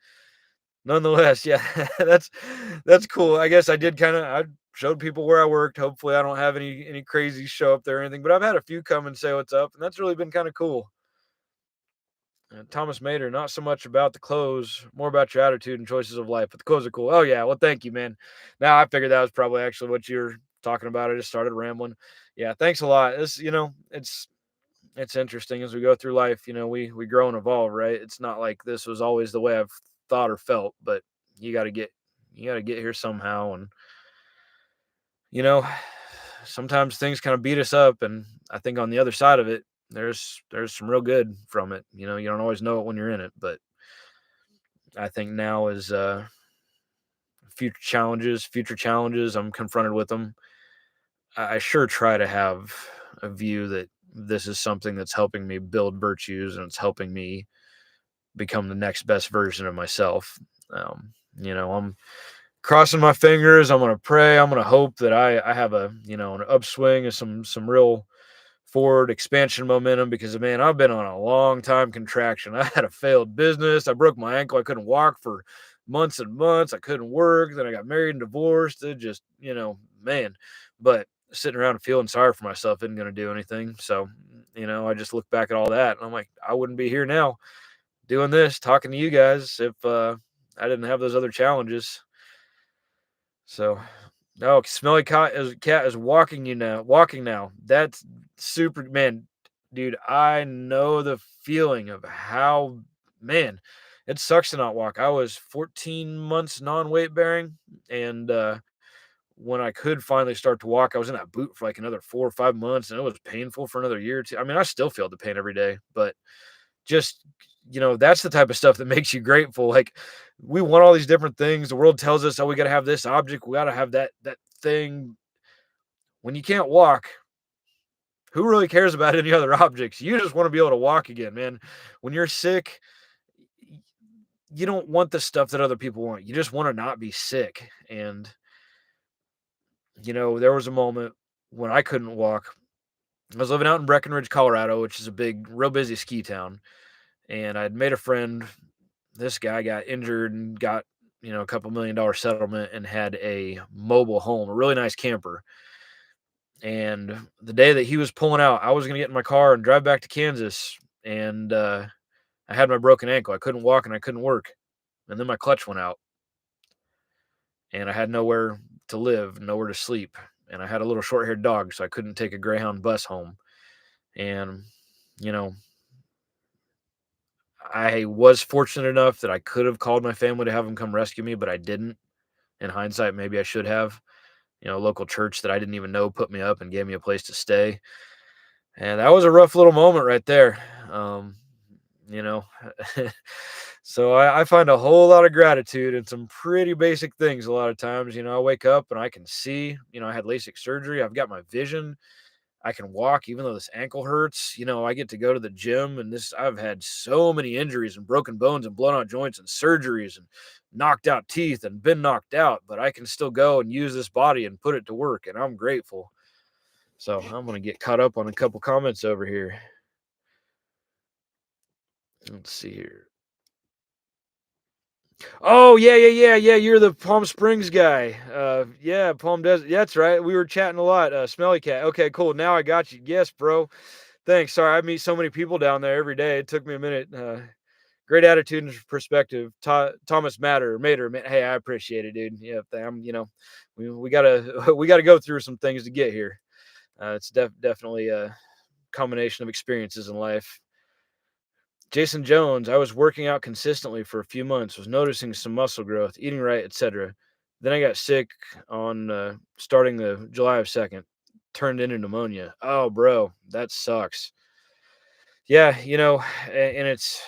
nonetheless, yeah, that's cool. I guess I showed people where I worked. Hopefully, I don't have any crazy show up there or anything, but I've had a few come and say what's up, and that's really been kind of cool. Thomas Mater, not so much about the clothes, more about your attitude and choices of life. But the clothes are cool. Oh yeah, well, thank you, man. Now I figured that was probably actually what you're talking about. I just started rambling. Yeah, thanks a lot. It's interesting as we go through life. We grow and evolve, right? It's not like this was always the way I've thought or felt, but you got to get here somehow. And you know, sometimes things kind of beat us up, and I think on the other side of it, there's some real good from it. You don't always know it when you're in it, but I think now is future challenges. I'm confronted with them. I sure try to have a view that this is something that's helping me build virtues, and it's helping me become the next best version of myself. I'm crossing my fingers. I'm going to pray. I'm going to hope that I have an upswing of some real forward expansion momentum, because man, I've been on a long time contraction. I had a failed business. I broke my ankle. I couldn't walk for months and months. I couldn't work. Then I got married and divorced. It just, man, but sitting around and feeling sorry for myself isn't going to do anything. So, I just look back at all that and I'm like, I wouldn't be here now doing this, talking to you guys if I didn't have those other challenges. So, no, smelly cat is walking now. That's super, man, dude. I know the feeling of how, man, it sucks to not walk. I was 14 months non-weight bearing, and when I could finally start to walk, I was in that boot for like another 4 or 5 months, and it was painful for another year or two. I mean, I still feel the pain every day, but just that's the type of stuff that makes you grateful. Like, we want all these different things. The world tells us, oh, we got to have this object, we got to have that thing. When you can't walk, Who really cares about any other objects? You just want to be able to walk again, man. When you're sick, you don't want the stuff that other people want. You just want to not be sick. And, there was a moment when I couldn't walk. I was living out in Breckenridge, Colorado, which is a big, real busy ski town. And I'd made a friend. This guy got injured and got, a couple $1 million settlement and had a mobile home, a really nice camper. And the day that he was pulling out, I was going to get in my car and drive back to Kansas. And I had my broken ankle. I couldn't walk and I couldn't work. And then my clutch went out. And I had nowhere to live, nowhere to sleep. And I had a little short haired dog, so I couldn't take a Greyhound bus home. And, you know, I was fortunate enough that I could have called my family to have them come rescue me, but I didn't. In hindsight, maybe I should have. A local church that I didn't even know put me up and gave me a place to stay. And that was a rough little moment right there. You know, so I find a whole lot of gratitude in some pretty basic things a lot of times. I wake up and I can see, I had LASIK surgery. I've got my vision. I can walk even though this ankle hurts. I get to go to the gym, and I've had so many injuries and broken bones and blown out joints and surgeries and knocked out teeth and been knocked out, but I can still go and use this body and put it to work, and I'm grateful. So I'm going to get caught up on a couple comments over here. Let's see here. Oh, yeah. You're the Palm Springs guy. Yeah, Palm Desert. That's right. We were chatting a lot. Smelly Cat. Okay, cool. Now I got you. Yes, bro. Thanks. Sorry, I meet so many people down there every day. It took me a minute. Great attitude and perspective. Thomas Mater. Hey, I appreciate it, dude. Yeah, we gotta we gotta go through some things to get here. It's definitely a combination of experiences in life. Jason Jones, I was working out consistently for a few months, was noticing some muscle growth, eating right, etc. Then I got sick on starting the July of 2nd, turned into pneumonia. Oh, bro, that sucks. Yeah, and it's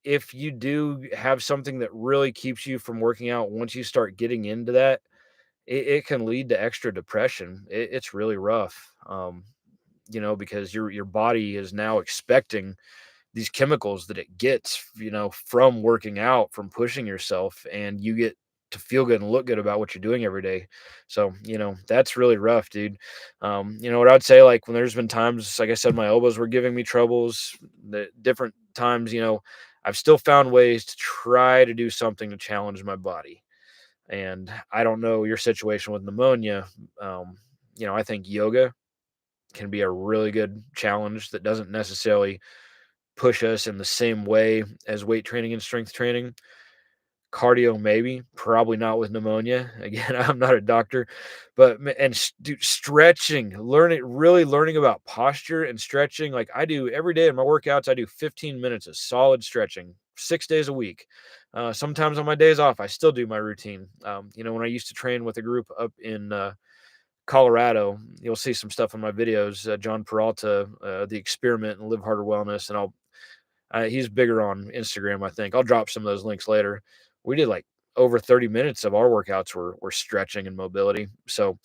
if you do have something that really keeps you from working out, once you start getting into that, it can lead to extra depression. It's really rough, because your body is now expecting these chemicals that it gets, from working out, from pushing yourself, and you get to feel good and look good about what you're doing every day. So, that's really rough, dude. What I'd say, like when there's been times, like I said, my elbows were giving me troubles, the different times, I've still found ways to try to do something to challenge my body. And I don't know your situation with pneumonia. I think yoga can be a really good challenge that doesn't necessarily push us in the same way as weight training and strength training. Cardio, maybe, probably not with pneumonia. Again, I'm not a doctor, but dude, stretching, really learning about posture and stretching. Like I do every day in my workouts, I do 15 minutes of solid stretching 6 days a week. Sometimes on my days off, I still do my routine. When I used to train with a group up in Colorado, you'll see some stuff in my videos. John Peralta, the Experiment and Live Harder Wellness, and he's bigger on Instagram, I think. I'll drop some of those links later. We did like over 30 minutes of our workouts were stretching and mobility. So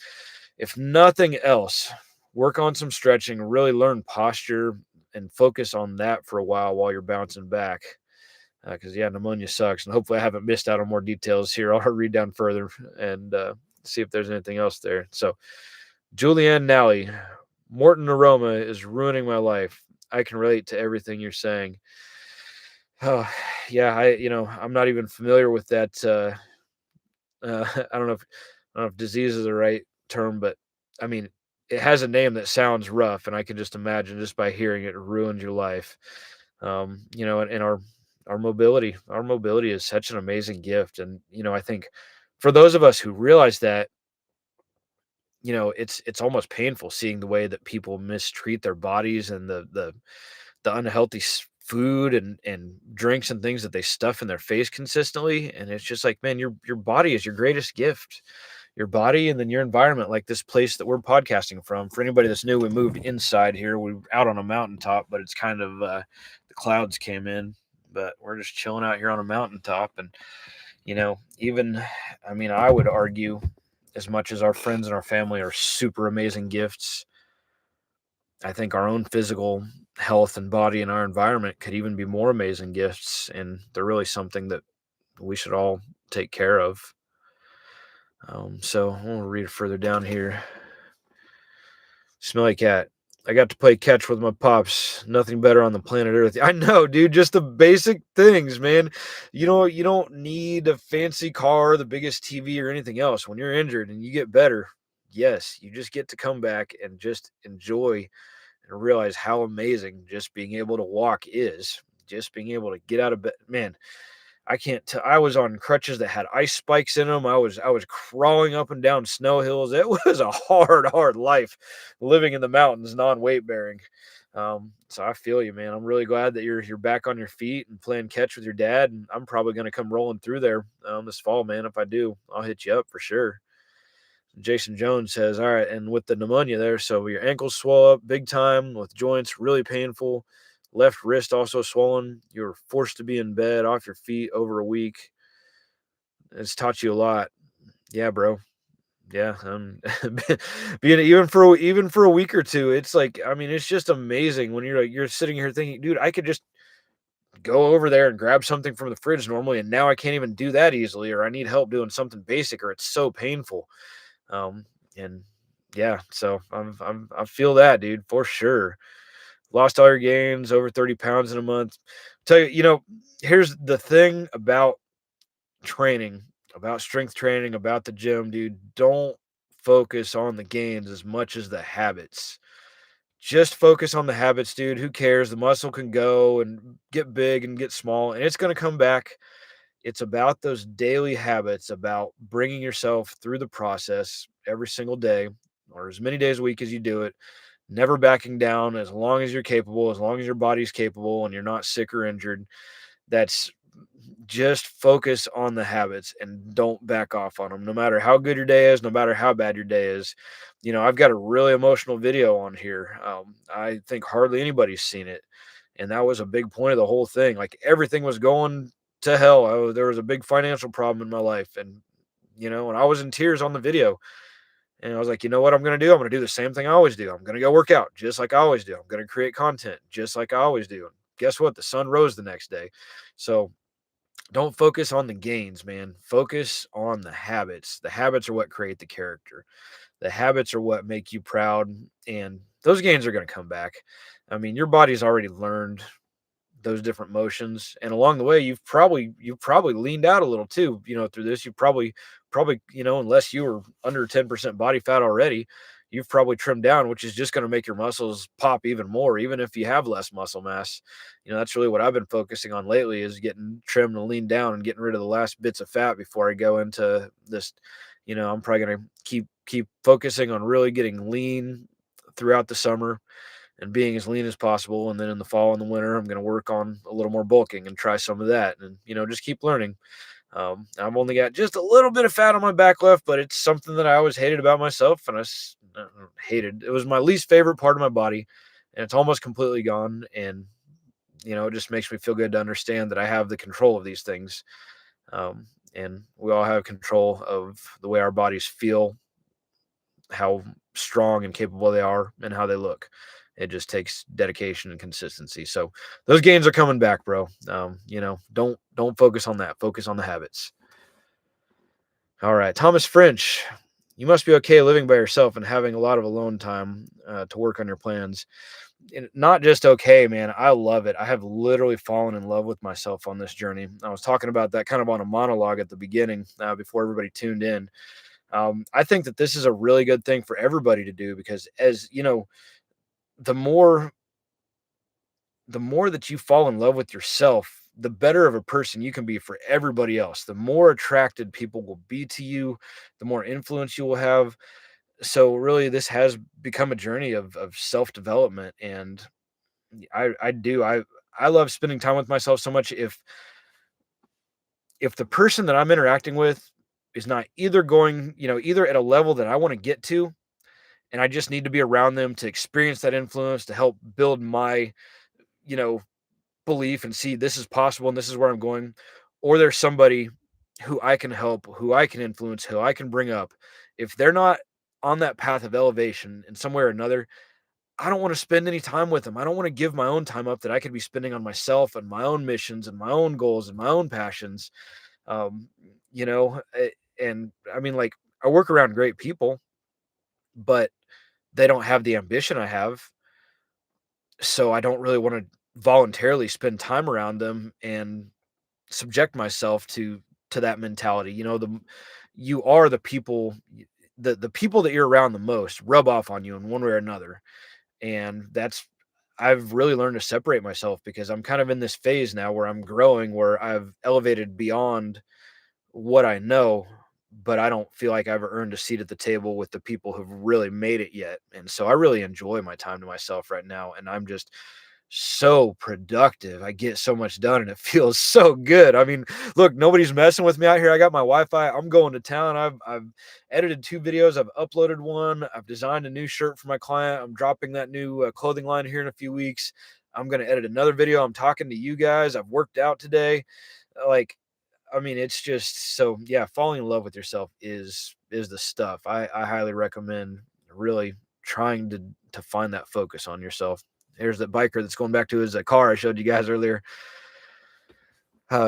if nothing else, work on some stretching, really learn posture and focus on that for a while you're bouncing back. Because pneumonia sucks, and hopefully I haven't missed out on more details here. I'll read down further and see if there's anything else there. So Julianne Nally, Morton aroma is ruining my life. I can relate to everything you're saying. Oh, yeah, I'm not even familiar with that. I don't know if disease is the right term, but I mean, it has a name that sounds rough, and I can just imagine just by hearing it ruined your life. And our mobility is such an amazing gift, and I think for those of us who realize that, it's almost painful seeing the way that people mistreat their bodies and the unhealthy food and drinks and things that they stuff in their face consistently. And it's just like, man, your body is your greatest gift. Your body and then your environment, like this place that we're podcasting from. For anybody that's new, we moved inside here. We're out on a mountaintop, but it's kind of the clouds came in, but we're just chilling out here on a mountaintop. And even, I mean, I would argue, as much as our friends and our family are super amazing gifts, I think our own physical health and body and our environment could even be more amazing gifts, and they're really something that we should all take care of. So I'm gonna read further down here. Smelly cat. I got to play catch with my pops. Nothing better on the planet Earth. I know, dude. Just the basic things, man. You don't need a fancy car, the biggest TV, or anything else. When you're injured and you get better, yes, you just get to come back and just enjoy and realize how amazing just being able to walk is. Just being able to get out of bed, man. I can't tell. I was on crutches that had ice spikes in them. I was crawling up and down snow hills. It was a hard life living in the mountains, non-weight bearing. So I feel you, man. I'm really glad that you're back on your feet and playing catch with your dad. And I'm probably going to come rolling through there this fall, man. If I do, I'll hit you up for sure. Jason Jones says, "All right, and with the pneumonia there, so your ankles swell up big time with joints, really painful. Left wrist also swollen. You were forced to be in bed off your feet over a week. It's taught you a lot." Yeah, bro. Yeah, being even for a week or two, it's like, I mean, it's just amazing when you're sitting here thinking, dude, I could just go over there and grab something from the fridge normally, and now I can't even do that easily, or I need help doing something basic, or it's so painful. And yeah, so I feel that, dude, for sure. Lost all your gains, over 30 pounds in a month. Tell you, here's the thing about training, about strength training, about the gym, dude. Don't focus on the gains as much as the habits. Just focus on the habits, dude. Who cares? The muscle can go and get big and get small, and it's going to come back. It's about those daily habits, about bringing yourself through the process every single day or as many days a week as you do it, never backing down as long as you're capable, as long as your body's capable and you're not sick or injured. That's just focus on the habits and don't back off on them, no matter how good your day is, no matter how bad your day is. I've got a really emotional video on here. I think hardly anybody's seen it. And that was a big point of the whole thing. Like, everything was going to hell. There was a big financial problem in my life. And I was in tears on the video. And I was like, you know what I'm going to do? I'm going to do the same thing I always do. I'm going to go work out just like I always do. I'm going to create content just like I always do. And guess what? The sun rose the next day. So don't focus on the gains, man. Focus on the habits. The habits are what create the character. The habits are what make you proud. And those gains are going to come back. I mean, your body's already learned those different motions, and along the way you've probably leaned out a little too, through this. You probably, unless you were under 10% body fat already, you've probably trimmed down, which is just going to make your muscles pop even more, even if you have less muscle mass. That's really what I've been focusing on lately, is getting trimmed and leaned down and getting rid of the last bits of fat before I go into this. I'm probably going to keep focusing on really getting lean throughout the summer and being as lean as possible. And then in the fall and the winter, I'm going to work on a little more bulking and try some of that, and, just keep learning. I've only got just a little bit of fat on my back left, but it's something that I always hated about myself. And hated, it was my least favorite part of my body, and it's almost completely gone. And, it just makes me feel good to understand that I have the control of these things. And we all have control of the way our bodies feel, how strong and capable they are, and how they look. It just takes dedication and consistency. So those gains are coming back, bro. Don't focus on that. Focus on the habits. All right, Thomas French. You must be okay living by yourself and having a lot of alone time to work on your plans. And not just okay, man. I love it. I have literally fallen in love with myself on this journey. I was talking about that kind of on a monologue at the beginning before everybody tuned in. I think that this is a really good thing for everybody to do, because, as you know, the more the more that you fall in love with yourself, the better of a person you can be for everybody else. The more attracted people will be to you, the more influence you will have. So really, this has become a journey of self-development. And I love spending time with myself so much. If the person that I'm interacting with is not either at a level that I want to get to, and I just need to be around them to experience that influence, to help build my, you know, belief and see this is possible and this is where I'm going, or there's somebody who I can help, who I can influence, who I can bring up. If they're not on that path of elevation in some way or another, I don't want to spend any time with them. I don't want to give my own time up that I could be spending on myself and my own missions and my own goals and my own passions. Um, you know, and I mean, like, I work around great people, but they don't have the ambition I have. So I don't really want to voluntarily spend time around them and subject myself to that mentality. You are the people, the people that you're around the most rub off on you in one way or another. And I've really learned to separate myself because I'm kind of in this phase now where I'm growing, where I've elevated beyond what I know, but I don't feel like I've earned a seat at the table with the people who've really made it yet. And so I really enjoy my time to myself right now. And I'm just so productive. I get so much done and it feels so good. I mean, look, nobody's messing with me out here. I got my Wi-Fi. I'm going to town. I've edited 2 videos. I've uploaded one. I've designed a new shirt for my client. I'm dropping that new clothing line here in a few weeks. I'm going to edit another video. I'm talking to you guys. I've worked out today. Like, I mean, it's just so, yeah, falling in love with yourself is the stuff. I highly recommend really trying to find that focus on yourself. Here's the biker that's going back to his car I showed you guys earlier.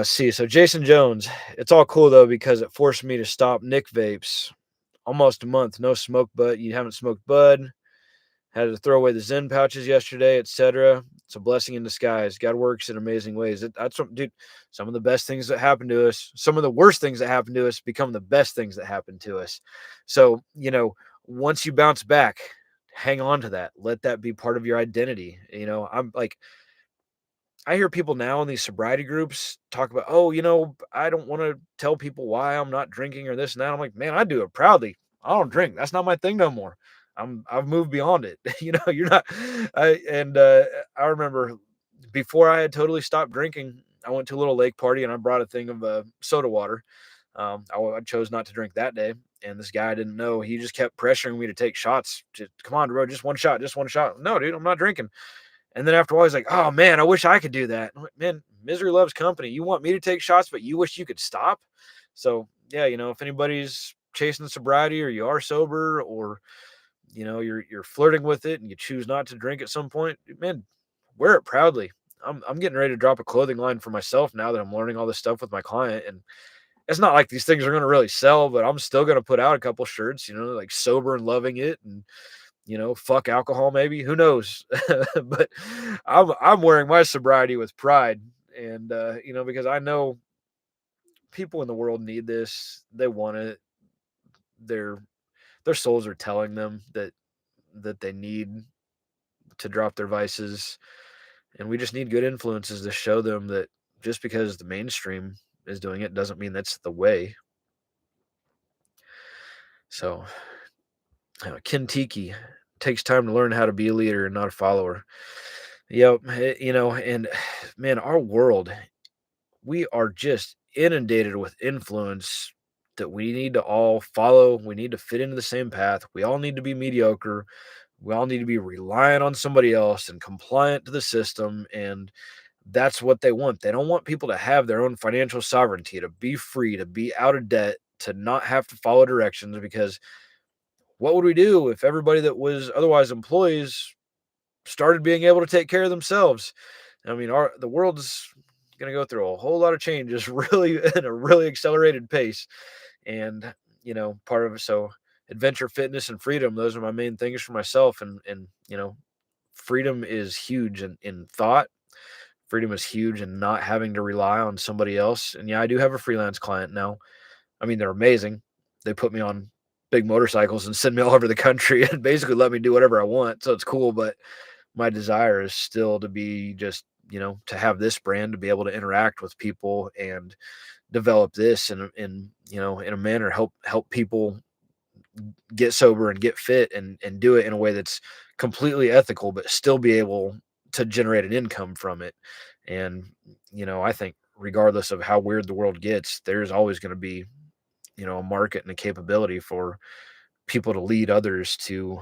See, so Jason Jones, it's all cool though because it forced me to stop Nick vapes. Almost a month, no smoke bud. You haven't smoked bud. Had to throw away the Zen pouches yesterday, etc. It's a blessing in disguise. God works in amazing ways. That's what, dude. Some of the best things that happen to us, some of the worst things that happen to us, become the best things that happen to us. So once you bounce back, hang on to that. Let that be part of your identity. I'm like, I hear people now in these sobriety groups talk about, oh, I don't want to tell people why I'm not drinking or this and that. I'm like, man, I do it proudly. I don't drink. That's not my thing no more. I've moved beyond it. You're not. I remember before I had totally stopped drinking, I went to a little lake party and I brought a thing of soda water. I chose not to drink that day, and this guy I didn't know. He just kept pressuring me to take shots. Come on, bro, just one shot, just one shot. No, dude, I'm not drinking. And then after a while, he's like, "Oh man, I wish I could do that." I'm like, man, misery loves company. You want me to take shots, but you wish you could stop. So yeah, if anybody's chasing sobriety, or you are sober, or you're flirting with it, and you choose not to drink at some point, man, wear it proudly. I'm getting ready to drop a clothing line for myself now that I'm learning all this stuff with my client, and it's not like these things are going to really sell, but I'm still going to put out a couple shirts, like sober and loving it, and fuck alcohol, maybe. Who knows? But I'm wearing my sobriety with pride. And because I know people in the world need this. They want it. Their their souls are telling them that they need to drop their vices. And we just need good influences to show them that just because the mainstream is doing it doesn't mean that's the way. So Kintiki takes time to learn how to be a leader and not a follower. Yep, and man, our world, we are just inundated with influence that we need to all follow. We need to fit into the same path. We all need to be mediocre. We all need to be reliant on somebody else and compliant to the system. And that's what they want. They don't want people to have their own financial sovereignty, to be free, to be out of debt, to not have to follow directions. Because what would we do if everybody that was otherwise employees started being able to take care of themselves? I mean, the world's going to go through a whole lot of changes really in a really accelerated pace. And, part of it, so adventure, fitness, and freedom, those are my main things for myself. And freedom is huge in thought. Freedom is huge in not having to rely on somebody else. And yeah, I do have a freelance client now. I mean, they're amazing. They put me on big motorcycles and send me all over the country and basically let me do whatever I want. So it's cool. But my desire is still to be just, to have this brand, to be able to interact with people and develop this in a manner, help people get sober and get fit and do it in a way that's completely ethical, but still be able to generate an income from it. And, I think regardless of how weird the world gets, there's always going to be, a market and a capability for people to lead others to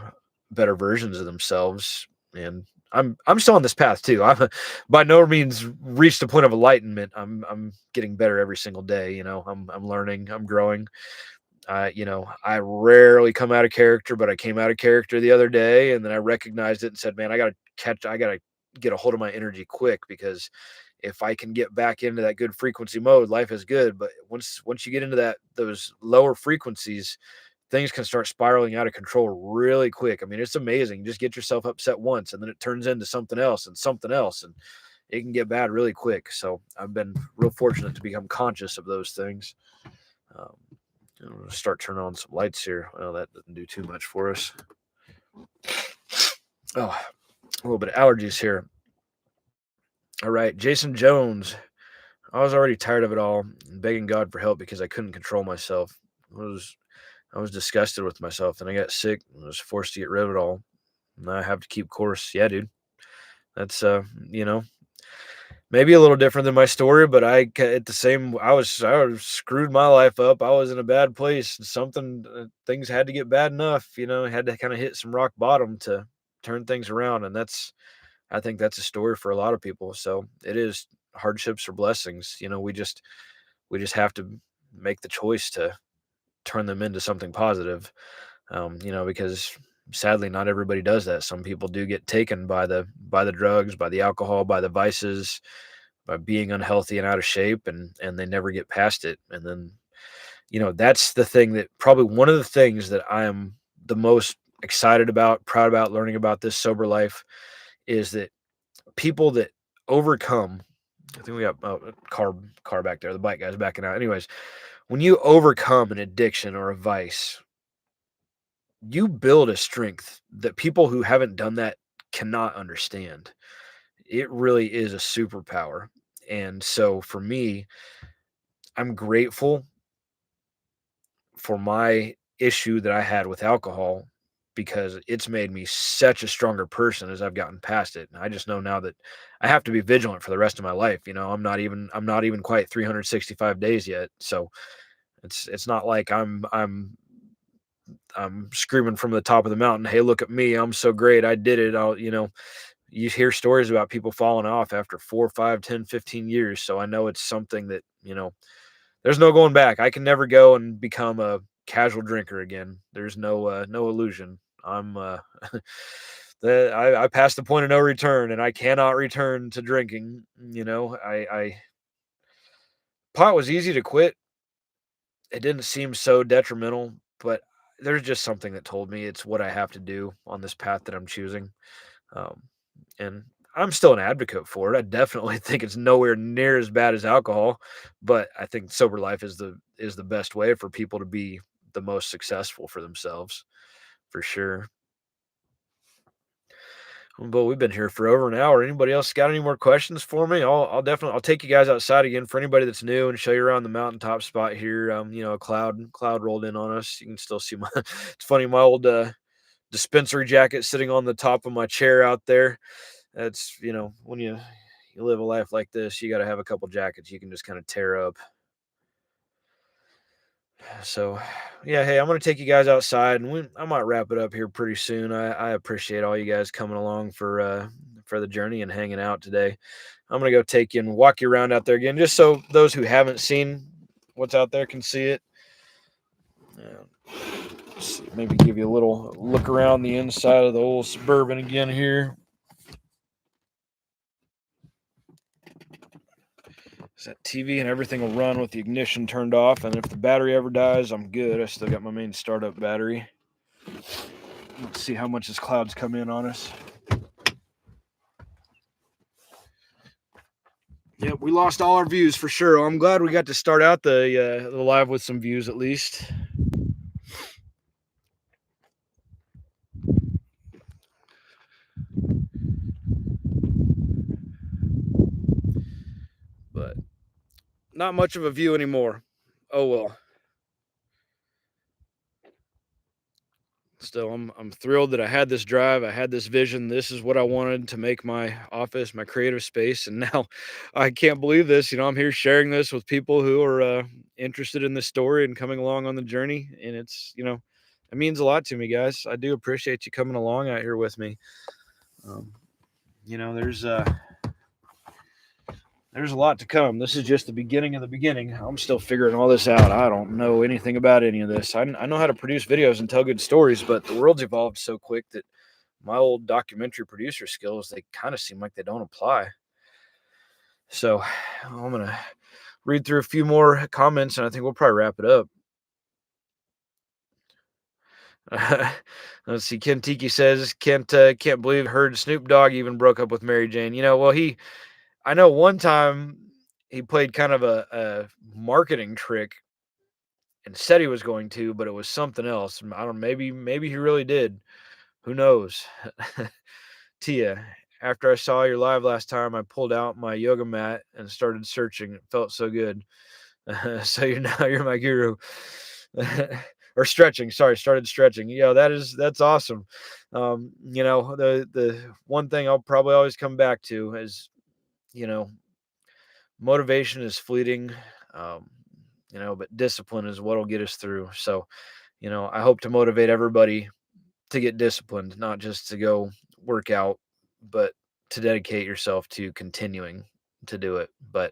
better versions of themselves. And I'm still on this path too. I'm by no means reached a point of enlightenment. I'm getting better every single day. I'm learning, I'm growing. I rarely come out of character, but I came out of character the other day, and then I recognized it and said, man, I gotta get a hold of my energy quick, because if I can get back into that good frequency mode, life is good. But once you get into those lower frequencies, things can start spiraling out of control really quick. I mean, it's amazing. Just get yourself upset once, and then it turns into something else, and it can get bad really quick. So I've been real fortunate to become conscious of those things. Um, I'm gonna start turning on some lights here. Well, that doesn't do too much for us. Oh, a little bit of allergies here. All right, Jason Jones. I was already tired of it all, and begging God for help because I couldn't control myself. I was disgusted with myself, and I got sick and was forced to get rid of it all. And I have to keep course. Yeah, dude. That's you know, maybe a little different than my story, but at the same, I was screwed my life up. I was in a bad place. Things had to get bad enough. I had to kind of hit some rock bottom to turn things around, and I think that's a story for a lot of people. So it is hardships or blessings. We just have to make the choice to turn them into something positive. Because sadly, not everybody does that. Some people do get taken by the drugs, by the alcohol, by the vices, by being unhealthy and out of shape, and they never get past it. And then, that's the thing that probably one of the things that I am the most excited about, proud about learning about this sober life is that people that overcome. I think we got a car back there. The bike guy's backing out. Anyways, when you overcome an addiction or a vice, you build a strength that people who haven't done that cannot understand. It really is a superpower. And so for me, I'm grateful for my issue that I had with alcohol, because it's made me such a stronger person as I've gotten past it. And I just know now that I have to be vigilant for the rest of my life. I'm not even quite 365 days yet. So it's not like I'm screaming from the top of the mountain, "Hey, look at me. I'm so great. I did it." You hear stories about people falling off after 4, 5, 10, 15 years. So I know it's something that, there's no going back. I can never go and become a casual drinker again. There's no illusion. I passed the point of no return, and I cannot return to drinking. I pot was easy to quit. It didn't seem so detrimental, but there's just something that told me it's what I have to do on this path that I'm choosing. Um, and I'm still an advocate for it. I definitely think it's nowhere near as bad as alcohol, but I think sober life is the best way for people to be the most successful for themselves, for sure. But we've been here for over an hour. Anybody else got any more questions for me? I'll take you guys outside again for anybody that's new and show you around the mountaintop spot here. A cloud rolled in on us. You can still see my. It's funny, my old dispensary jacket sitting on the top of my chair out there. That's when you live a life like this, you got to have a couple jackets you can just kind of tear up. So, yeah, hey, I'm gonna take you guys outside, and I might wrap it up here pretty soon. I appreciate all you guys coming along for the journey and hanging out today. I'm gonna go take you and walk you around out there again, just so those who haven't seen what's out there can see it. Maybe give you a little look around the inside of the old Suburban again here. That TV and everything will run with the ignition turned off, and if the battery ever dies, I'm good. I still got my main startup battery. Let's see how much this cloud's come in on us. Yep, we lost all our views for sure. I'm glad we got to start out the live with some views at least. But not much of a view anymore. Oh well. Still, I'm thrilled that I had this drive. I had this vision. This is what I wanted to make my office, my creative space. And now I can't believe this. I'm here sharing this with people who are interested in this story and coming along on the journey. And it means a lot to me, guys. I do appreciate you coming along out here with me. There's there's a lot to come. This is just the beginning of the beginning. I'm still figuring all this out. I don't know anything about any of this. I know how to produce videos and tell good stories, but the world's evolved so quick that my old documentary producer skills, they kind of seem like they don't apply. So I'm going to read through a few more comments and I think we'll probably wrap it up. Let's see. Ken Tiki says, can't believe heard Snoop Dogg even broke up with Mary Jane. Well, I know one time he played kind of a marketing trick and said he was going to, but it was something else. I don't know, maybe he really did. Who knows? Tia, after I saw your live last time, I pulled out my yoga mat and started searching. It felt so good. So you're my guru. Or stretching. Sorry, started stretching. That's awesome. The one thing I'll probably always come back to is, motivation is fleeting. Um, but discipline is what'll get us through. So, I hope to motivate everybody to get disciplined, not just to go work out, but to dedicate yourself to continuing to do it. But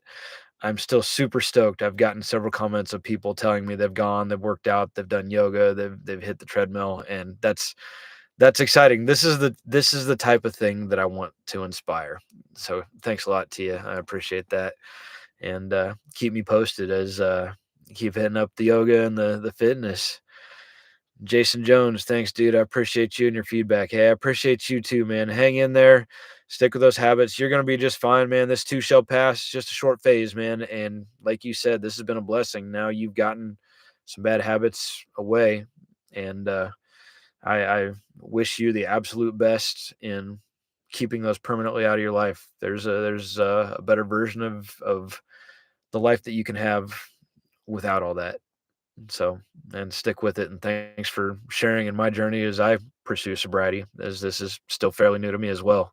I'm still super stoked. I've gotten several comments of people telling me they've worked out, they've done yoga, they've hit the treadmill, and that's exciting. This is the type of thing that I want to inspire. So thanks a lot, Tia. I appreciate that. And keep me posted as keep hitting up the yoga and the fitness. Jason Jones, thanks, dude. I appreciate you and your feedback. Hey, I appreciate you too, man. Hang in there. Stick with those habits. You're going to be just fine, man. This too shall pass. It's just a short phase, man. And like you said, this has been a blessing. Now you've gotten some bad habits away. And I wish you the absolute best in keeping those permanently out of your life. There's a better version of the life that you can have without all that. So, and stick with it. And thanks for sharing in my journey as I pursue sobriety, as this is still fairly new to me as well.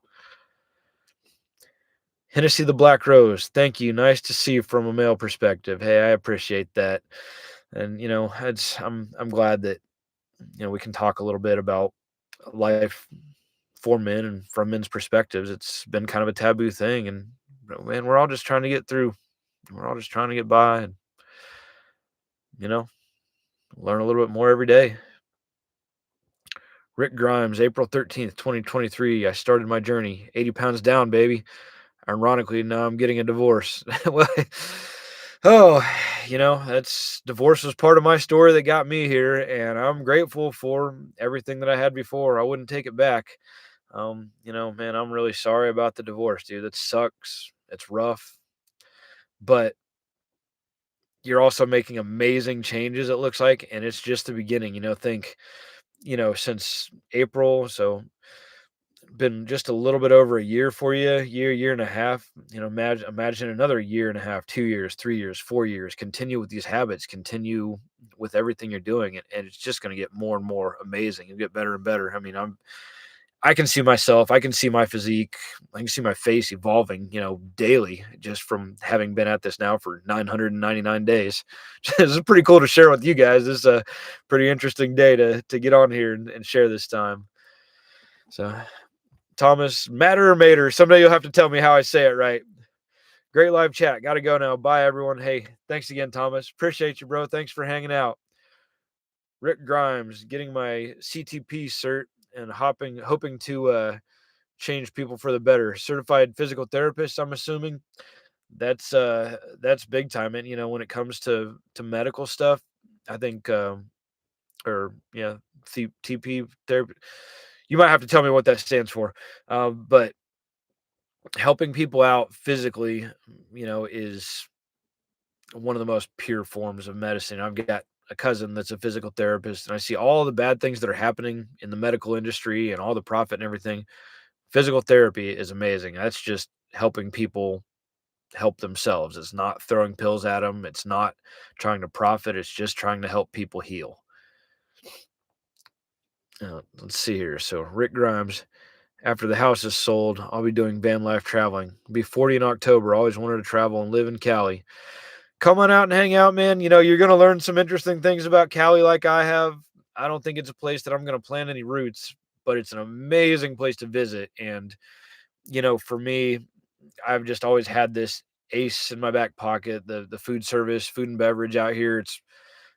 Hennessy the Black Rose, thank you. Nice to see you from a male perspective. Hey, I appreciate that. And I'm glad that we can talk a little bit about life for men and from men's perspectives. It's been kind of a taboo thing, and man, we're all just trying to get through. We're all just trying to get by, and learn a little bit more every day. Rick Grimes, April 13th, 2023. I started my journey. 80 pounds down, baby. Ironically, now I'm getting a divorce. That's divorce was part of my story that got me here, and I'm grateful for everything that I had before. I wouldn't take it back. Man, I'm really sorry about the divorce, dude. That sucks. It's rough, but you're also making amazing changes, it looks like, and it's just the beginning. Since April, so been just a little bit over a year for you, year and a half. Imagine another year and a half, 2 years, 3 years, 4 years. Continue with these habits, continue with everything you're doing, and it's just going to get more and more amazing. You get better and better. I mean, I can see myself, I can see my physique, I can see my face evolving, daily, just from having been at this now for 999 days. This is pretty cool to share with you guys. This is a pretty interesting day to get on here and share this time. So, Thomas, Matter or Mater, someday you'll have to tell me how I say it right. Great live chat. Got to go now. Bye, everyone. Hey, thanks again, Thomas. Appreciate you, bro. Thanks for hanging out. Rick Grimes, getting my CTP cert and hoping to change people for the better. Certified physical therapist, I'm assuming. That's big time. And when it comes to medical stuff, I think TP therapy. You might have to tell me what that stands for. But helping people out physically, is one of the most pure forms of medicine. I've got a cousin that's a physical therapist, and I see all the bad things that are happening in the medical industry and all the profit and everything. Physical therapy is amazing. That's just helping people help themselves. It's not throwing pills at them. It's not trying to profit. It's just trying to help people heal. Let's see here. So Rick Grimes, after the house is sold, I'll be doing van life traveling. I'll be 40 in October. Always wanted to travel and live in Cali. Come on out and hang out, man. You're going to learn some interesting things about Cali like I have. I don't think it's a place that I'm going to plant any roots, but it's an amazing place to visit. And, for me, I've just always had this ace in my back pocket. The food service, food and beverage out here, it's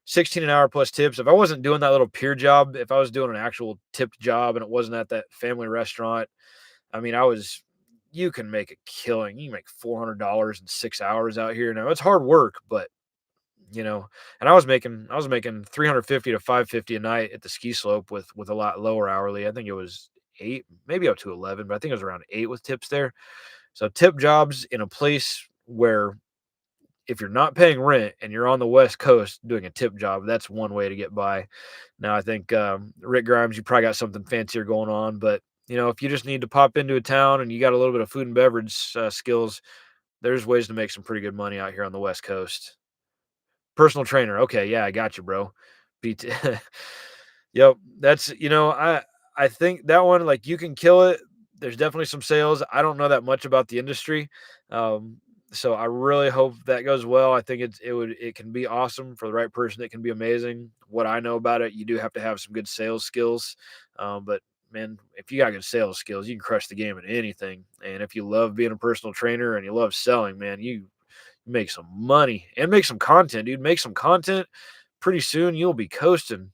16 an hour plus tips. If I wasn't doing that little peer job, if I was doing an actual tipped job and it wasn't at that family restaurant, I mean, you can make a killing. You can make $400 in 6 hours out here. Now it's hard work, but and I was making 350 to 550 a night at the ski slope with a lot lower hourly. I think it was 8, maybe up to 11, but I think it was around 8 with tips there. So tip jobs in a place where if you're not paying rent and you're on the West Coast doing a tip job, that's one way to get by. Now I think Rick Grimes, you probably got something fancier going on, but if you just need to pop into a town and you got a little bit of food and beverage skills, there's ways to make some pretty good money out here on the West Coast. Personal trainer. Okay, yeah, I got you, bro. PT. Yep, that's I think that one, like, you can kill it. There's definitely some sales. I don't know that much about the industry, um, so I really hope that goes well. I think it can be awesome for the right person. It can be amazing. What I know about it, you do have to have some good sales skills, but man, if you got good sales skills, you can crush the game at anything. And if you love being a personal trainer and you love selling, man, you make some money and make some content, dude. Make some content. Pretty soon you'll be coasting.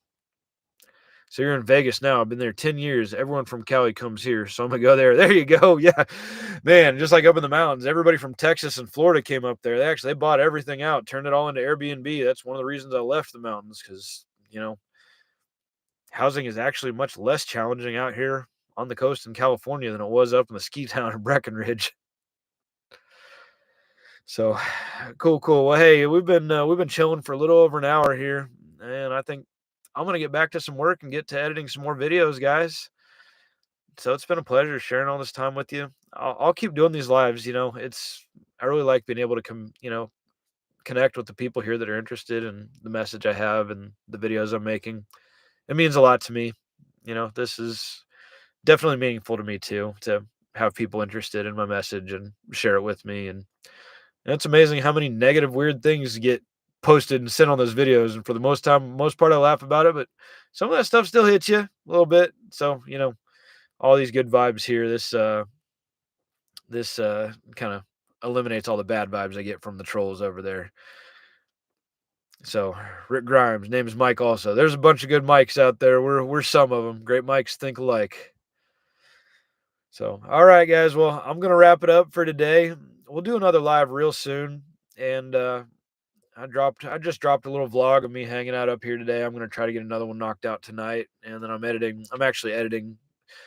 So you're in Vegas now. I've been there 10 years. Everyone from Cali comes here. So I'm going to go there. There you go. Yeah. Man, just like up in the mountains, everybody from Texas and Florida came up there. They bought everything out, turned it all into Airbnb. That's one of the reasons I left the mountains because, housing is actually much less challenging out here on the coast in California than it was up in the ski town of Breckenridge. So cool, cool. Well, hey, we've been chilling for a little over an hour here, and I think I'm gonna get back to some work and get to editing some more videos, guys. So it's been a pleasure sharing all this time with you. I'll keep doing these lives. I really like being able to connect with the people here that are interested in the message I have and the videos I'm making. It means a lot to me. This is definitely meaningful to me too, to have people interested in my message and share it with me. And it's amazing how many negative, weird things get posted and sent on those videos. And for the most part, I laugh about it, but some of that stuff still hits you a little bit. So, all these good vibes here. This kind of eliminates all the bad vibes I get from the trolls over there. So, Rick Grimes, name is Mike. Also, there's a bunch of good mics out there. We're some of them. Great mics think alike. So, all right, guys. Well, I'm gonna wrap it up for today. We'll do another live real soon, and I just dropped a little vlog of me hanging out up here today. I'm gonna try to get another one knocked out tonight, and then I'm actually editing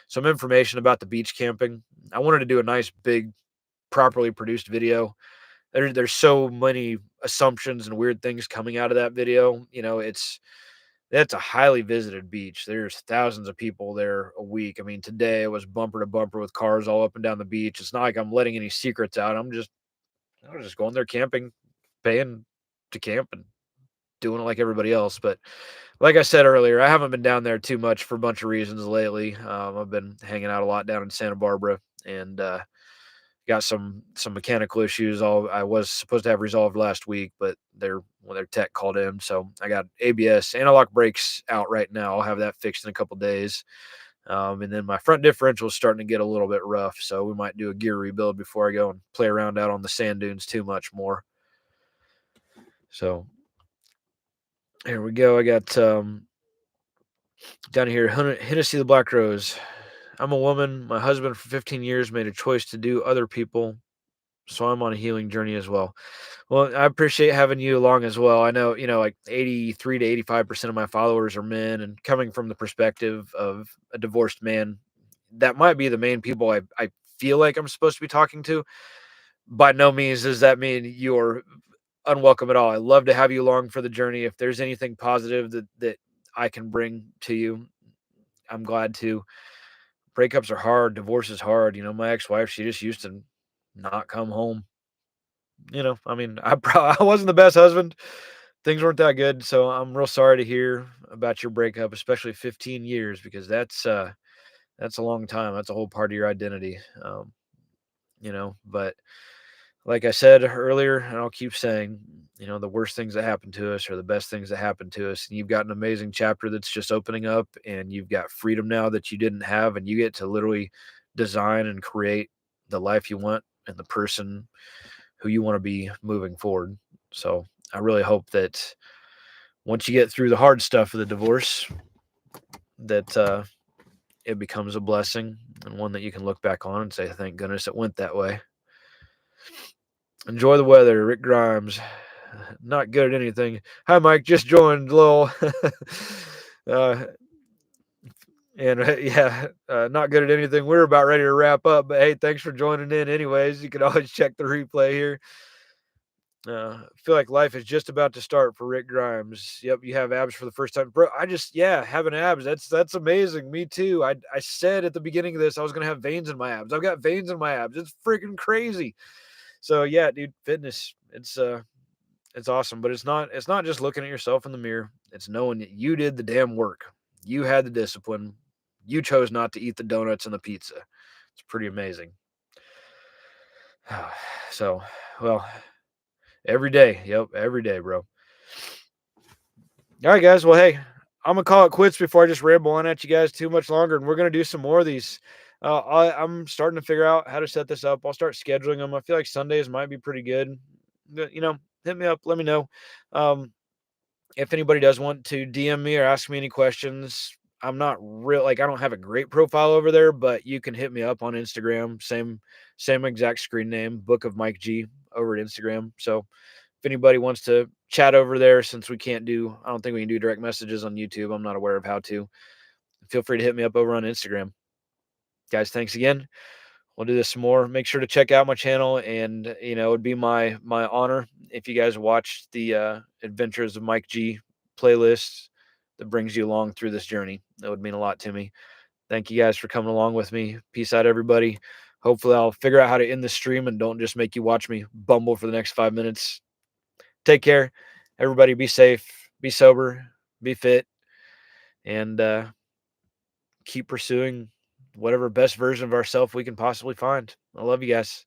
some information about the beach camping. I wanted to do a nice, big, properly produced video. There's so many assumptions and weird things coming out of that video. That's a highly visited beach. There's thousands of people there a week. I mean, today it was bumper to bumper with cars all up and down the beach. It's not like I'm letting any secrets out. I was just going there camping, paying to camp and doing it like everybody else. But like I said earlier, I haven't been down there too much for a bunch of reasons lately. I've been hanging out a lot down in Santa Barbara and got some mechanical issues. All I was supposed to have resolved last week, but their tech called in, so I got ABS anti-lock brakes out right now. I'll have that fixed in a couple days. And then my front differential is starting to get a little bit rough, so we might do a gear rebuild before I go and play around out on the sand dunes too much more. So here we go. I got down here, Hennessy the Black Rose. I'm a woman. My husband for 15 years made a choice to do other people, so I'm on a healing journey as well. Well, I appreciate having you along as well. I know, like 83 to 85% of my followers are men, and coming from the perspective of a divorced man, that might be the main people I feel like I'm supposed to be talking to. By no means does that mean you're unwelcome at all. I love to have you along for the journey. If there's anything positive that I can bring to you, I'm glad to. Breakups are hard. Divorce is hard. My ex-wife, she just used to not come home. I mean, I wasn't the best husband. Things weren't that good. So I'm real sorry to hear about your breakup, especially 15 years, because that's a long time. That's a whole part of your identity. But like I said earlier, and I'll keep saying, the worst things that happen to us are the best things that happen to us. And you've got an amazing chapter that's just opening up, and you've got freedom now that you didn't have, and you get to literally design and create the life you want and the person who you want to be moving forward. So I really hope that once you get through the hard stuff of the divorce, that it becomes a blessing and one that you can look back on and say, thank goodness it went that way. Enjoy the weather. Rick Grimes. Not good at anything. Hi, Mike. Just joined. Lil. uh, not good at anything. We're about ready to wrap up, but hey, thanks for joining in. Anyways, you can always check the replay here. I feel like life is just about to start for Rick Grimes. Yep, you have abs for the first time, bro. Having abs. That's amazing. Me too. I said at the beginning of this I was gonna have veins in my abs. I've got veins in my abs. It's freaking crazy. So yeah, dude, fitness. It's awesome, but it's not just looking at yourself in the mirror. It's knowing that you did the damn work. You had the discipline. You chose not to eat the donuts and the pizza. It's pretty amazing. So, well, every day. Yep, every day, bro. All right, guys. Well, hey, I'm gonna call it quits before I just ramble on at you guys too much longer, and we're gonna do some more of these. I'm starting to figure out how to set this up. I'll start scheduling them. I feel like Sundays might be pretty good. Hit me up. Let me know. If anybody does want to DM me or ask me any questions, I'm not real I don't have a great profile over there, but you can hit me up on Instagram. Same exact screen name, Book of Mike G over at Instagram. So if anybody wants to chat over there, since I don't think we can do direct messages on YouTube. I'm not aware of how to. Feel free to hit me up over on Instagram. Guys, thanks again. We'll do this some more. Make sure to check out my channel, and it would be my honor if you guys watch the Adventures of Mike G playlist that brings you along through this journey. That would mean a lot to me. Thank you guys for coming along with me. Peace out, everybody. Hopefully, I'll figure out how to end the stream and don't just make you watch me bumble for the next 5 minutes. Take care, everybody. Be safe, be sober, be fit, and keep pursuing whatever best version of ourselves we can possibly find. I love you guys.